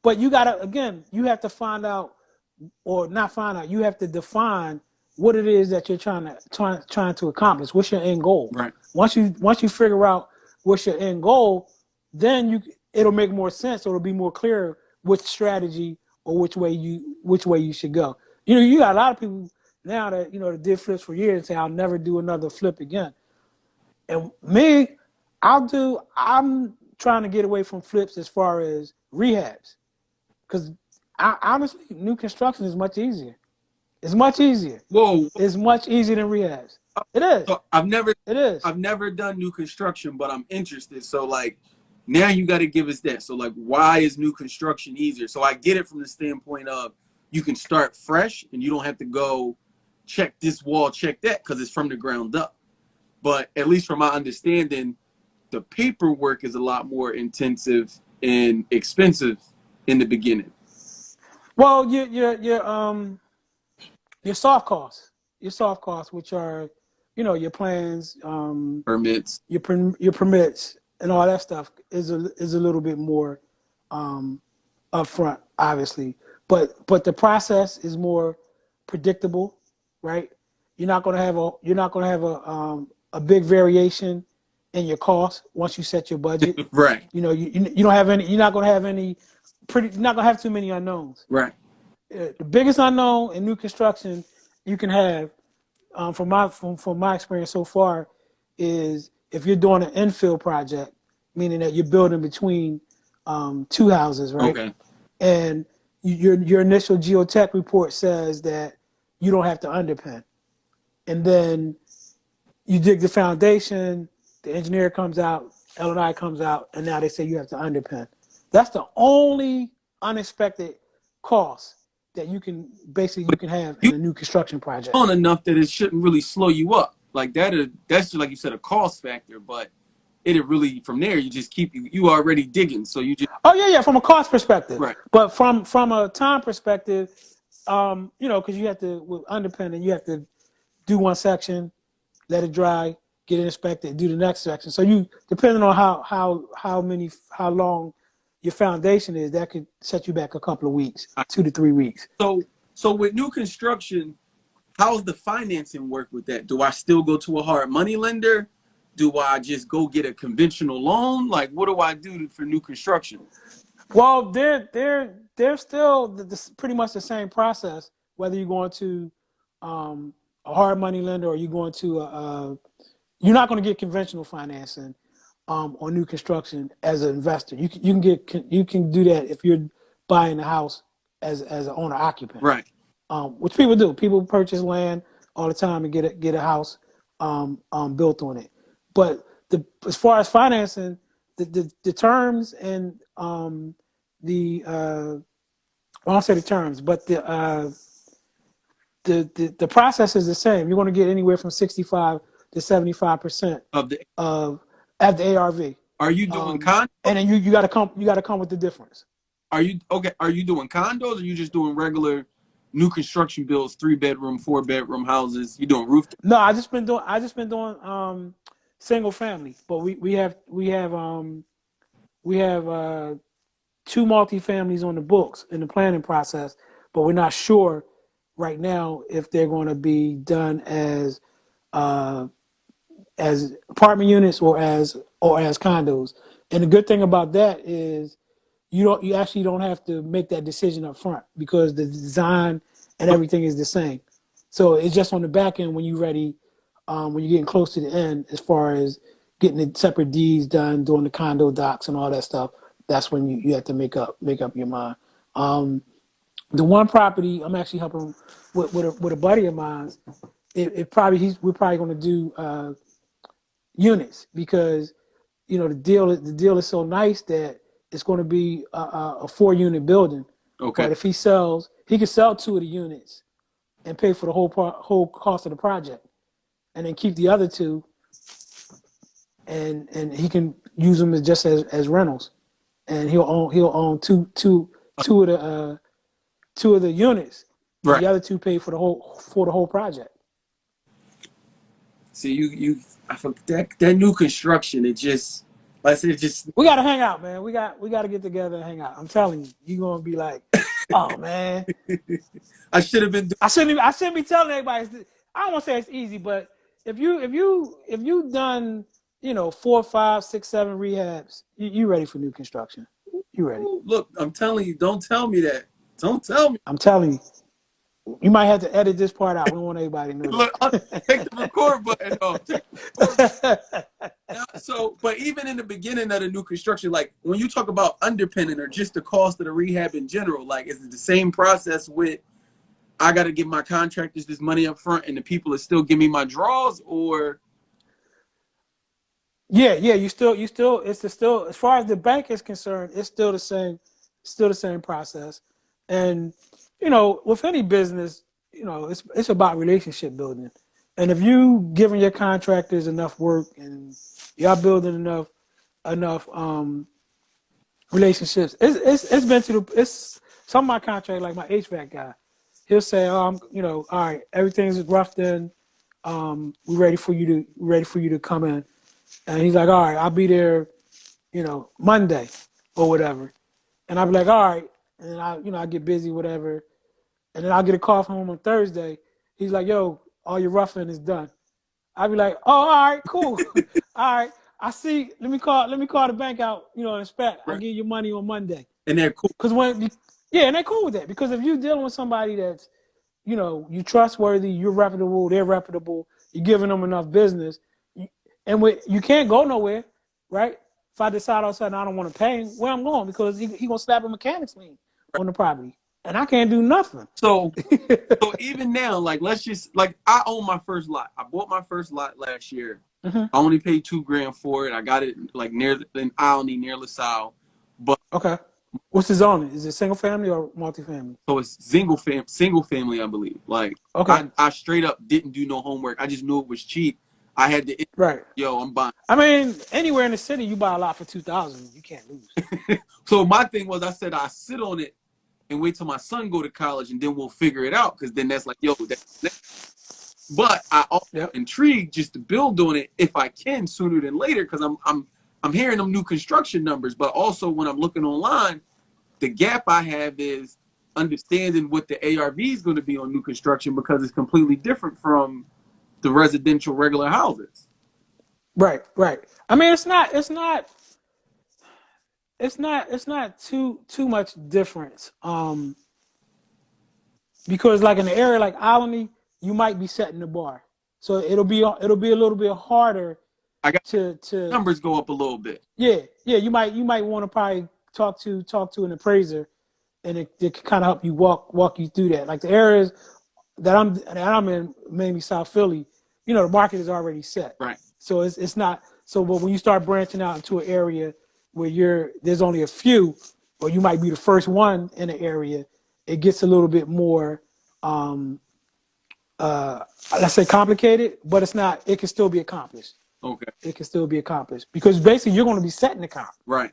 But you have to find out, or not find out, you have to define what it is that you're trying to accomplish. What's your end goal? Right. Once you figure out what's your end goal, then it'll make more sense, or it'll be more clear which strategy or which way you should go. You got a lot of people now that did flips for years and say, I'll never do another flip again. And me, I'm trying to get away from flips as far as rehabs, because honestly, new construction is much easier. It's much easier. Whoa. It's much easier than rehabs. It is. So I've never It is. I've never done new construction, but I'm interested. So like now you got to give us that. So like why is new construction easier? So I get it from the standpoint of you can start fresh and you don't have to go check this wall, check that, because it's from the ground up. But at least from my understanding, the paperwork is a lot more intensive and expensive in the beginning. Well, your soft costs, which are, your plans, Permits. your permits, and all that stuff is a little bit more upfront, obviously. But the process is more predictable, right? You're not gonna have a big variation in your costs once you set your budget. Right. You don't have any. You're not gonna have any. You're not gonna have too many unknowns. Right. The biggest unknown in new construction you can have, from my experience so far, is if you're doing an infill project, meaning that you're building between two houses, right? Okay. And your initial geotech report says that you don't have to underpin, and then you dig the foundation, the engineer comes out, L&I comes out, and now they say you have to underpin. That's the only unexpected cost that you can have in a new construction project. On enough that it shouldn't really slow you up. Like that's just like you said, a cost factor, but it really from there you just keep you already digging. So you just From a cost perspective. right. But from a time perspective, because you have to, with underpinning, you have to do one section, let it dry, get it inspected, do the next section. So you, depending on how long your foundation is, that could set you back a couple of weeks, 2 to 3 weeks. So with new construction, how's the financing work with that? Do I still go to a hard money lender? Do I just go get a conventional loan? Like, what do I do for new construction? Well, they're still pretty much the same process, whether you're going to a hard money lender or you're going to you're not going to get conventional financing on new construction as an investor. You can do that if you're buying a house as an owner occupant, right? Which people do. People purchase land all the time and get a house built on it. But as far as financing, the terms and I won't say the terms, but the process is the same. You're going to get anywhere from 65 to 75% of the ARV. Are you doing condos? And then you got to come with the difference. Are you doing condos, or are you just doing regular new construction builds, 3-bedroom, 4-bedroom houses? You doing roof? No, I just been doing single family, but we have 2 multifamilies on the books in the planning process, but we're not sure right now if they're going to be done as apartment units or as condos. And the good thing about that is you actually don't have to make that decision up front because the design and everything is the same. So it's just on the back end when you're ready, when you're getting close to the end, as far as getting the separate deeds done, doing the condo docs and all that stuff. That's when you have to make up your mind. The one property I'm actually helping with a buddy of mine. We're probably going to do units because the deal is so nice that it's going to be a 4-unit building. Okay. But if he could sell 2 of the units and pay for the whole cost of the project, and then keep the other 2, and he can use them as rentals, and he'll own two of the units, and Right. the other 2 pay for the whole project. See, I forget that new construction. It just, like I said, it just. We gotta hang out, man. We got to get together and hang out. I'm telling you, you're gonna be like, oh man, I should have been. I shouldn't be telling everybody. I don't want to say it's easy, but if you done 4, 5, 6, 7 rehabs, you ready for new construction. You ready? Look, I'm telling you, don't tell me that. Don't tell me. I'm telling you. You might have to edit this part out. We don't want everybody to know Look, I'll take the record button off. Take the record button. So, but even in the beginning of the new construction, like when you talk about underpinning or just the cost of the rehab in general, like is it the same process with I got to give my contractors this money up front and the people are still give me my draws, or? Yeah, it's still as far as the bank is concerned, it's still the same process. And with any business, it's about relationship building. And if you giving your contractors enough work and y'all building enough relationships, it's been to the it's some of my contract, like my HVAC guy, he'll say, "Oh, all right, everything's roughed in. We're ready for you to come in." And he's like, all right, I'll be there, Monday or whatever. And I'll be like, all right. And I get busy, whatever. And then I'll get a call from him on Thursday. He's like, yo, all your roughing is done. I'll be like, oh, all right, cool. All right. I see. Let me call the bank out, and inspect. I'll Right. give you money on Monday. And they're cool. And they're cool with that. Because if you're dealing with somebody that's, you trustworthy, you're reputable, they're reputable, you're giving them enough business, and you can't go nowhere, right? If I decide all of a sudden I don't want to pay him, where I'm going, because he gonna slap a mechanics lien on the property, and I can't do nothing. So even now, like let's just like I own my first lot. I bought my first lot last year. Mm-hmm. I only paid $2,000 for it. I got it like near in Alney, near LaSalle. But okay, what's the zoning? Is it single family or multifamily? so it's single family, I believe. Like okay, I straight up didn't do no homework. I just knew it was cheap. I had to right. Yo, I'm buying. I mean, anywhere in the city, you buy a lot for $2,000, you can't lose. So my thing was, I said I sit on it and wait till my son go to college, and then we'll figure it out. Because then that's like, yo, but I also intrigued just to build on it if I can sooner than later. Because I'm hearing them new construction numbers, but also when I'm looking online, the gap I have is understanding what the ARV is going to be on new construction because it's completely different from the residential regular houses. Right. I mean, it's not too much difference. Because like in the area like Alany, you might be setting the bar, so it'll be a little bit harder. I got to numbers go up a little bit. Yeah. You might want to probably talk to an appraiser, and it can kind of help you walk you through that. Like the areas that I'm in, mainly South Philly, the market is already set. Right. So it's not so. But when you start branching out into an area where there's only a few, or you might be the first one in the area, it gets a little bit more, let's say complicated, but it's not. It can still be accomplished. Okay. It can still be accomplished because basically you're going to be setting the comp. Right.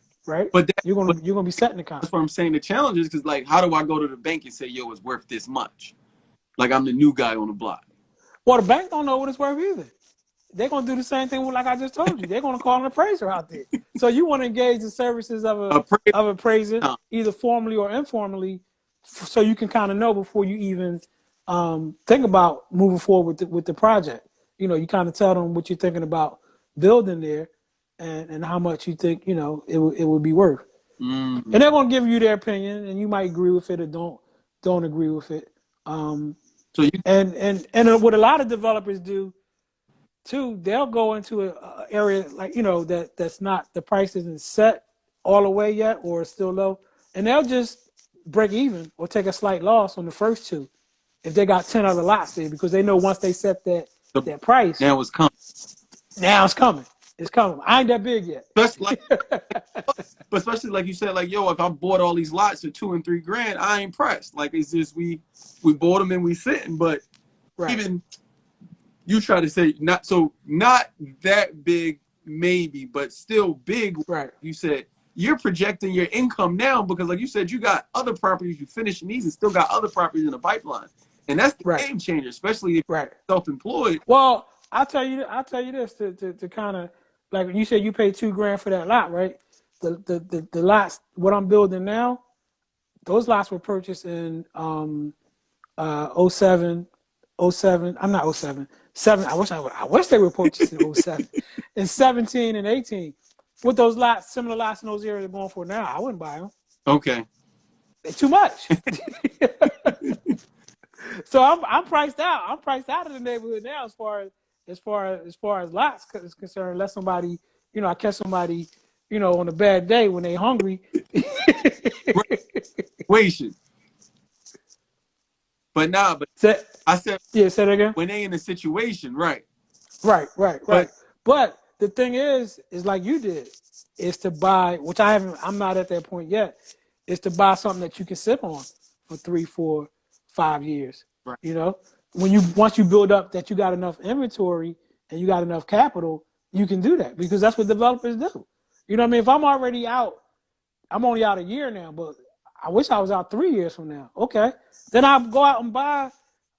But you're going to be setting the comp. That's what I'm saying. The challenge is because like, how do I go to the bank and say, yo, it's worth this much? Like I'm the new guy on the block. Well, the bank don't know what it's worth either. They're going to do the same thing like I just told you. They're going to call an appraiser out there. So you want to engage the services of appraiser, either formally or informally, so you can kind of know before you even think about moving forward with the project. You know, you kind of tell them what you're thinking about building there, and how much you think it would be worth. Mm. And they're gonna give you their opinion, and you might agree with it or don't agree with it. So you And what a lot of developers do too, they'll go into a area like that's not, the price isn't set all the way yet or it's still low, and they'll just break even or take a slight loss on the first two if they got 10 other lots there, because they know once they set that price, now it's coming. now it's coming. It's coming. I ain't that big yet. Especially but especially like you said, like, yo, if I bought all these lots for $2 and $3 grand, I ain't pressed. Like, it's just we bought them and we sitting. But Right. even you try to say not that big, maybe, but still big. Right. You said you're projecting your income now because, like you said, you got other properties, you finishing these and still got other properties in the pipeline, and that's the Right. game changer, especially if Right. you're self-employed. Well, I'll tell you this to kind of, like when you said you paid $2 grand for that lot, right? The lots, what I'm building now, those lots were purchased in '07. I'm not '07. 7. I wish they were purchased in '07. In 17 and 18. With those lots, similar lots in those areas they're going for now, I wouldn't buy them. Okay. They're too much. So I'm priced out. I'm priced out of the neighborhood now as far as lots is concerned. Unless somebody, I catch somebody, on a bad day when they hungry. Wait. But I said, yeah, say that again. when they in a situation, right? Right. But But the thing is like you did, is to buy, which I'm not at that point yet, is to buy something that you can sit on for 3, 4, 5 years. right. Once you build up that you got enough inventory and you got enough capital, you can do that, because that's what developers do. You know what I mean? If I'm already out, I'm only out a year now, but I wish I was out 3 years from now. Okay. Then I'll go out and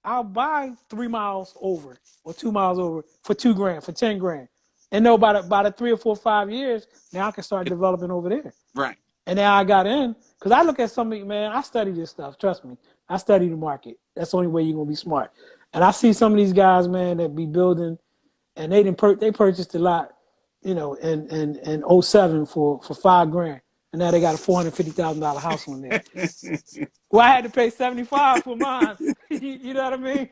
I'll buy 3 miles over or 2 miles over for $2 grand, for 10 grand. And know by the 3 or 4 or 5 years, now I can start developing over there. Right. And now I got in, because I look at something, man, I study this stuff. Trust me. I study the market. That's the only way you're going to be smart. And I see some of these guys, man, that be building, and they purchased a lot, in '07 for $5 grand. And now they got a $450,000 house on there. Well, I had to pay $75 for mine. You know what I mean?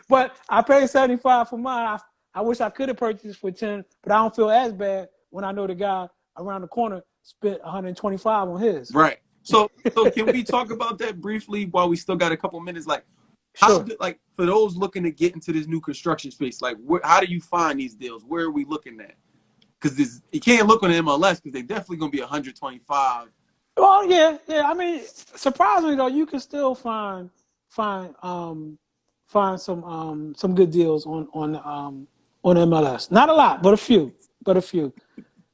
But I paid $75 for mine. I wish I could have purchased for 10, but I don't feel as bad when I know the guy around the corner spent 125 on his. Right. So can we talk about that briefly while we still got a couple minutes? Like, sure. Like, for those looking to get into this new construction space, like, how do you find these deals? Where are we looking at? Because you can't look on the MLS because they definitely gonna be 125. Well, yeah. I mean, surprisingly though, you can still find some good deals on MLS. Not a lot, but a few.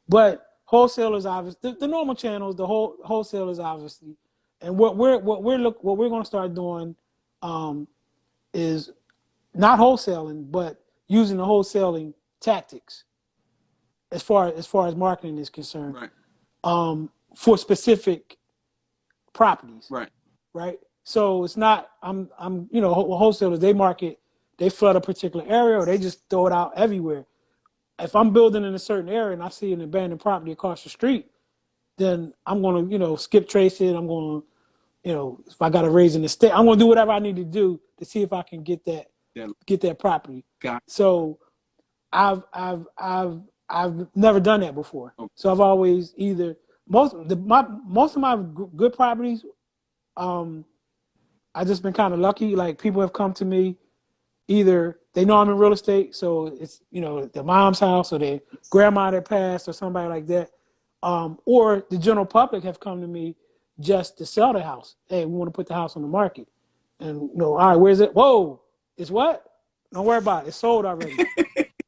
But wholesalers, obviously, the normal channels, the wholesalers, obviously, and what we're going to start doing is not wholesaling, but using the wholesaling tactics as far as marketing is concerned, Right. For specific properties, right. So it's not wholesalers, they flood a particular area or they just throw it out everywhere. If I'm building in a certain area and I see an abandoned property across the street, then I'm going to, skip trace it. I'm going to, if I got to raise an estate, I'm going to do whatever I need to do to see if I can get that property. Got it. So I've never done that before. Okay. So I've always either most of my good properties, I've just been kind of lucky. Like, people have come to me, either they know I'm in real estate, so it's, their mom's house or their grandma that passed or somebody like that, or the general public have come to me just to sell the house. Hey, we want to put the house on the market, and all right, where's it? Whoa, it's what? Don't worry about it. It's sold already.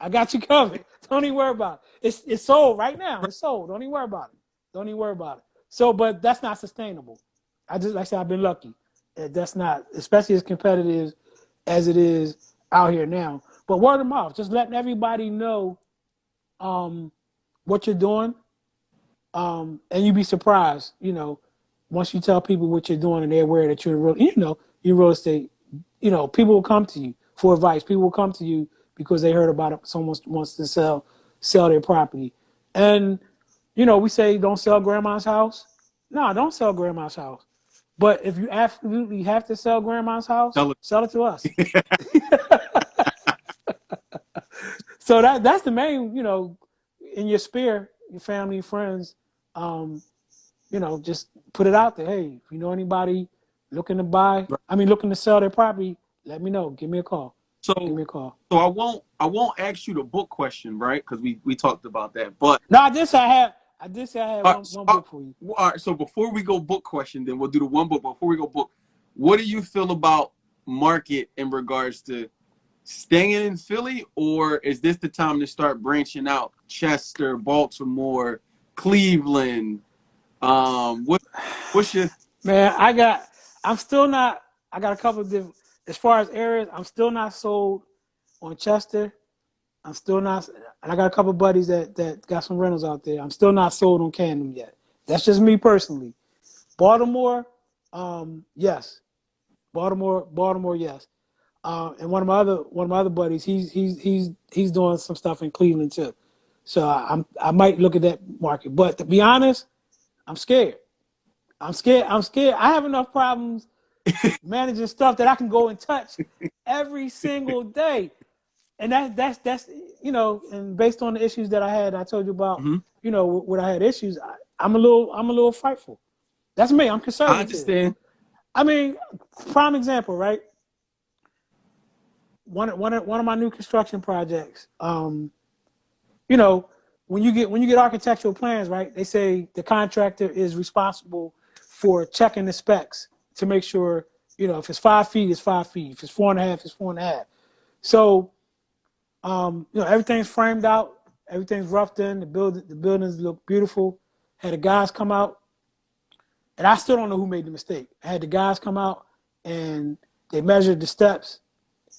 I got you covered. Don't even worry about it. It's sold right now. It's sold. Don't even worry about it. So, but that's not sustainable. Like I said, I've been lucky. That's not, especially as competitive as it is out here now. But word of mouth, just letting everybody know what you're doing. And you'd be surprised, once you tell people what you're doing and they're aware that you're in real estate people will come to you for advice. People will come to you because they heard about it. Someone wants to sell their property, and we say don't sell grandma's house. No, don't sell grandma's house. But if you absolutely have to sell grandma's house, sell it to us. So that's the main, in your sphere, your family, friends, just put it out there. Hey, if you know anybody looking to looking to sell their property, let me know. Give me a call. Give me a call. So I won't ask you the book question, right? Because we talked about that. But no, I did say I had one book for you. All right. So before we go book question, then we'll do the one book. Before we go book, what do you feel about market in regards to staying in Philly, or is this the time to start branching out? Chester, Baltimore, Cleveland. What's your man? I got a couple of different. As far as areas, I'm still not sold on Chester. I'm still not, and I got a couple of buddies that got some rentals out there. I'm still not sold on Camden yet. That's just me personally. Baltimore, yes. Baltimore, yes. And one of my other buddies, he's doing some stuff in Cleveland too. So I might look at that market. But to be honest, I'm scared. I'm scared. I have enough problems managing stuff that I can go and touch every single day. And that's and based on the issues that I told you about, when I had issues, I'm a little frightful. That's me. I'm conservative. I understand. I mean, prime example, right? One of my new construction projects, when you get architectural plans, right? They say the contractor is responsible for checking the specs to make sure, if it's 5 feet, it's 5 feet. If it's 4.5, it's 4.5. So, everything's framed out, everything's roughed in. The buildings look beautiful. Had the guys come out, and I still don't know who made the mistake. I had the guys come out and they measured the steps.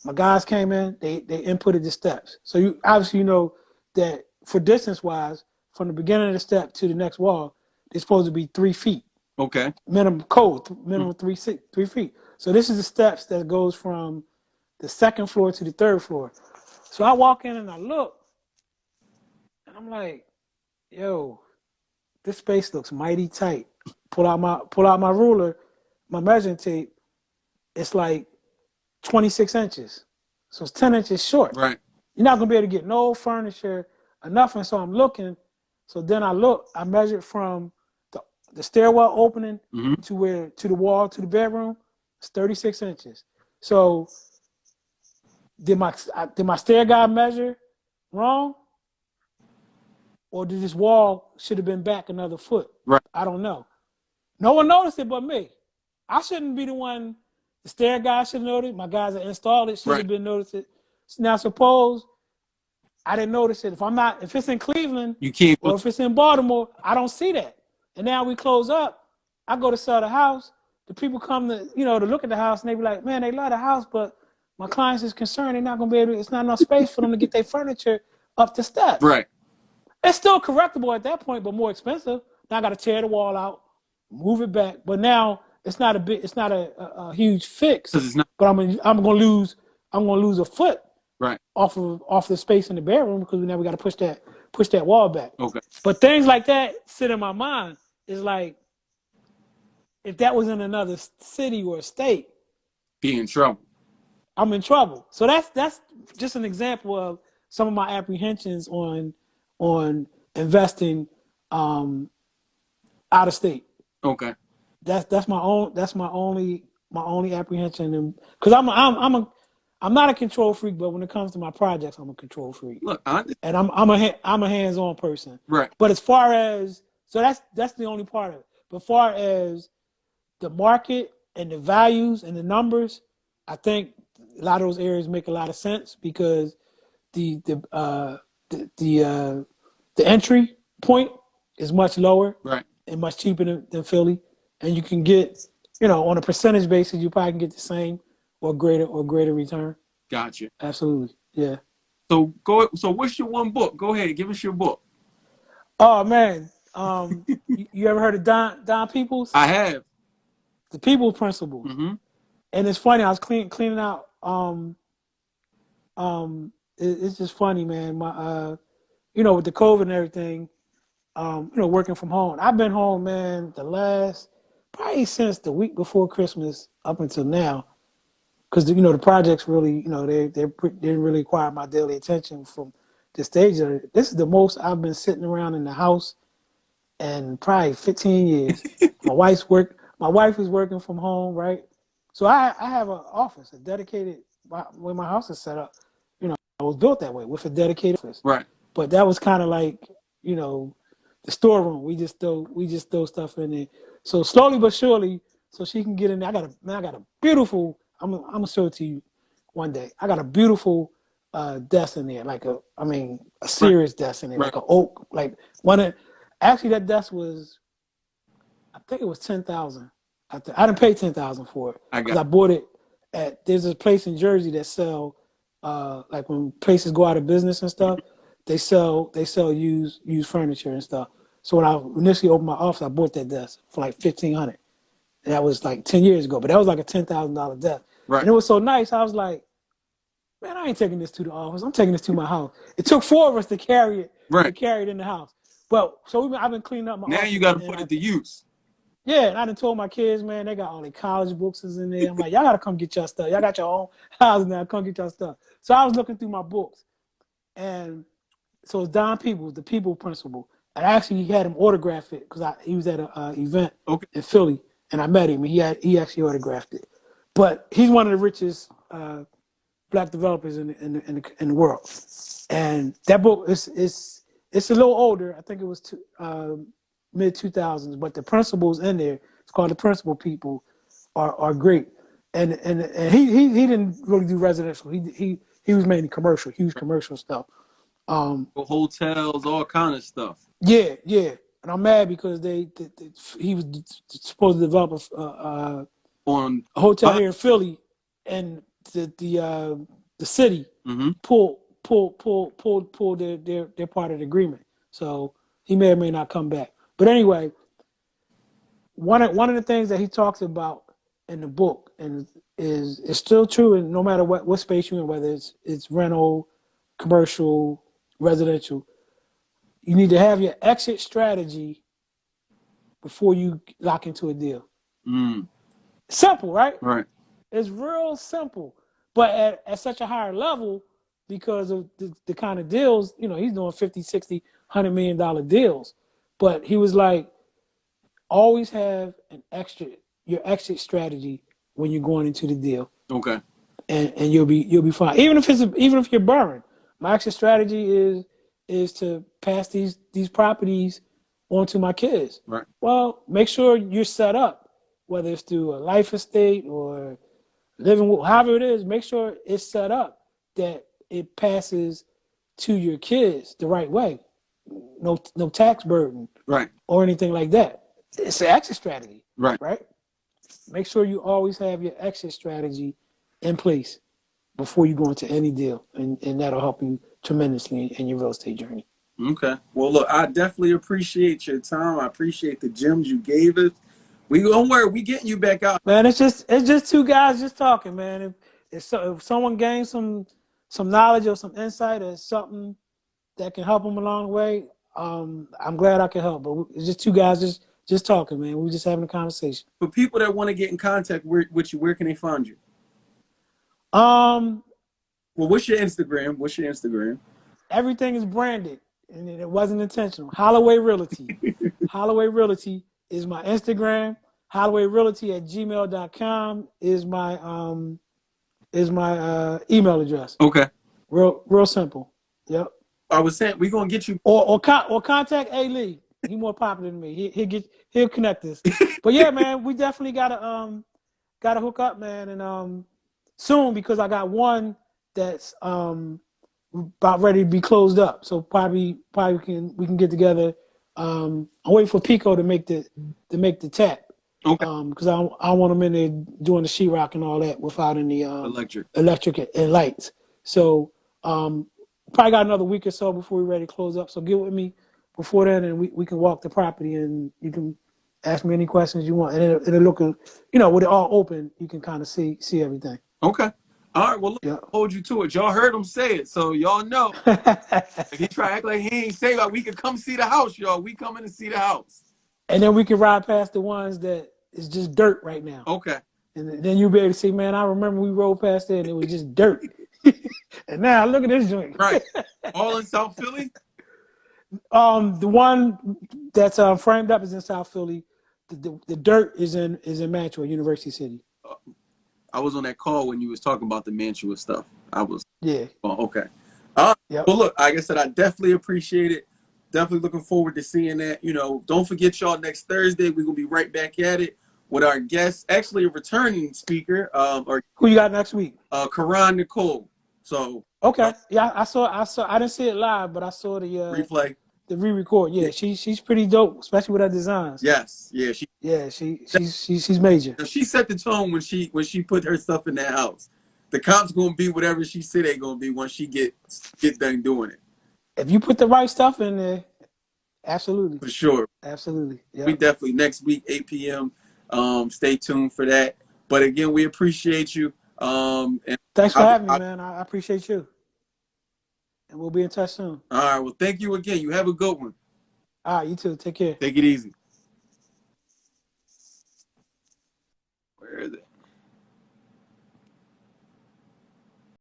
My guys came in, they inputted the steps. So you obviously know that for distance wise, from the beginning of the step to the next wall, they're supposed to be 3 feet. Okay. Minimum code, minimum 3 feet. So this is the steps that goes from the second floor to the third floor. So I walk in and I look, and I'm like, yo, this space looks mighty tight. Pull out my ruler, my measuring tape. It's like 26 inches. So it's 10 inches short. Right. You're not gonna be able to get no furniture or nothing. So I'm looking. So then I measured from the stairwell opening to the wall to the bedroom. It's 36 inches. So did my stair guy measure wrong? Or did this wall should have been back another foot? Right. I don't know. No one noticed it but me. I shouldn't be the one. The stair guy should have noticed. My guys that installed it should have been noticed it. Now suppose I didn't notice it. If it's in Cleveland, you can't. Or if it's in Baltimore, I don't see that. And now we close up. I go to sell the house. The people come to look at the house and they be like, man, they love the house, but my clients is concerned they're not gonna be able to, it's not enough space for them to get their furniture up the steps. Right. It's still correctable at that point, but more expensive. Now I got to tear the wall out, move it back. But now it's not a huge fix. But I'm gonna lose a foot off the space in the bedroom because now we got to push that wall back. Okay. But things like that sit in my mind. It's like if that was in another city or state, be in trouble. I'm in trouble. So that's just an example of some of my apprehensions on investing out of state. Okay. That's my only apprehension, because I'm not a control freak, but when it comes to my projects, I'm a control freak. Look, and I'm a hands-on person. Right. But as far as that's the only part of it. But as far as the market and the values and the numbers, I think a lot of those areas make a lot of sense because the entry point is much lower, and much cheaper than Philly, and you can get, on a percentage basis, you probably can get the same or greater return. Gotcha. Absolutely, yeah. So what's your one book? Go ahead, give us your book. Oh man, you ever heard of Don Peoples? I have. The People's Principle. Mm-hmm. And it's funny. I was cleaning out. It's just funny, man. My with the COVID and everything. Working from home. I've been home, man. The last probably since the week before Christmas up until now, because the projects really, they didn't really require my daily attention from the stage of it. This is the most I've been sitting around in the house in probably 15 years. My wife is working from home, right? So I have an office, a dedicated where my house is set up. I was built that way with a dedicated office. Right. But that was kind of like, the storeroom. We just throw stuff in there. So slowly but surely, so she can get in there. I got a beautiful. I'm gonna show it to you one day. I got a beautiful desk in there, a Right. serious desk in there, Right. like an oak, like one of. Actually, that desk was, I think it was 10,000. I didn't pay 10,000 for it I because got. I bought it at. There's a place in Jersey that sell, like when places go out of business and stuff, they sell used furniture and stuff. So when I initially opened my office, I bought that desk for like 1,500. And that was like 10 years ago, but that was like a $10,000 desk, Right. and it was so nice. I was like, man, I ain't taking this to the office. I'm taking this to my house. It took four of us to carry it Right. in the house. But so I've been cleaning up my Now you office, got to and put it to use. yeah, and I done told my kids, man, they got all their college books is in there. I'm like, y'all gotta come get your stuff. Y'all got your own house now. Come get your stuff. So I was looking through my books, and so it's Don Peoples, the People Principle, and I actually had him autograph it because he was at an event Okay. in Philly, and I met him. And he actually autographed it. But he's one of the richest black developers in the world, and that book is a little older. I think it was mid 2000s, but the principles in there, it's called The Principle People, are great. And he didn't really do residential. He was mainly commercial, huge commercial stuff. Hotels, all kind of stuff. Yeah. And I'm mad because he was supposed to develop On a hotel my. here in Philly, and the city Mm-hmm. pulled their part of the agreement. So he may or may not come back. But anyway, one of the things that he talks about in the book and is still true, and no matter what space you're in, whether it's rental, commercial, residential, you need to have your exit strategy before you lock into a deal. Mm. Simple, right? Right. It's real simple, but at such a higher level because of the kind of deals, he's doing 50, 60, $100 million deals. But he was like, always have your exit strategy when you're going into the deal, Okay. and you'll be fine. Even if you're borrowing, my exit strategy is to pass these properties on to my kids. Right. Well, make sure you're set up, whether it's through a life estate or living, however it is. Make sure it's set up that it passes to your kids the right way. No tax burden Right. or anything like that. It's an exit strategy, Right. right? Make sure you always have your exit strategy in place before you go into any deal, and that'll help you tremendously in your real estate journey. Okay. Well, look, I definitely appreciate your time. I appreciate the gems you gave us. We don't worry, we getting you back out. Man, it's just two guys just talking, man. If someone gains some knowledge or some insight or something that can help them along the way, I'm glad I can help. But it's just two guys just talking, man. We're just having a conversation. For people that want to get in contact with you, where can they find you? Um, Well, what's your Instagram? What's your Instagram? Everything is branded, and it wasn't intentional. Holloway Realty. Holloway Realty is my Instagram. HollowayRealty@gmail.com is my email address. Okay. Real simple. Yep. I was saying we're gonna get you. Or contact A Lee. He's more popular than me. He'll connect us. But yeah, man, we definitely gotta hook up, man, and soon, because I got one that's about ready to be closed up. So probably we can get together. I'm waiting for Pico to make the tap. Okay. Because I want them in there doing the sheetrock and all that without any Electric. electric and lights. So probably got another week or so before we're ready to close up. So get with me before then, and we can walk the property, and you can Ask me any questions you want, and it'll look, with it all open, you can kind of see everything. Okay. All right. Well, look, Yeah. hold you to it. Y'all heard him say it, so y'all know. If he try to act like he ain't say like we could come see the house, y'all. We coming to see the house. And then we can ride past the ones that is just dirt right now. Okay. And then you'll be able to see, man, I remember we rode past there and it was just dirt. And now look at this joint. Right. All in South Philly? The one that's framed up is in South Philly. The dirt is in Mantua, University City. I was on that call when you was talking about the Mantua stuff. I was. Yeah. Oh, okay. All right. Yep. Well, look, like I said, I definitely appreciate it. Definitely looking forward to seeing that. Don't forget y'all next Thursday. We're gonna be right back at it with our guest, actually a returning speaker, or Who you got next week? Karan Nicole. So okay, yeah, I saw. I didn't see it live, but I saw the replay, the re-record. Yeah, she's pretty dope, especially with her designs. Yes, yeah, she's major. She set the tone when she put her stuff in that house. The cops gonna be whatever she said they gonna be once she get done doing it. If you put the right stuff in there, absolutely. For sure. Absolutely. Yeah. We definitely next week, 8 p.m. Stay tuned for that. But again, we appreciate you. And thanks for having me, man. I appreciate you. And we'll be in touch soon. All right. Well, thank you again. You have a good one. All right, you too. Take care. Take it easy.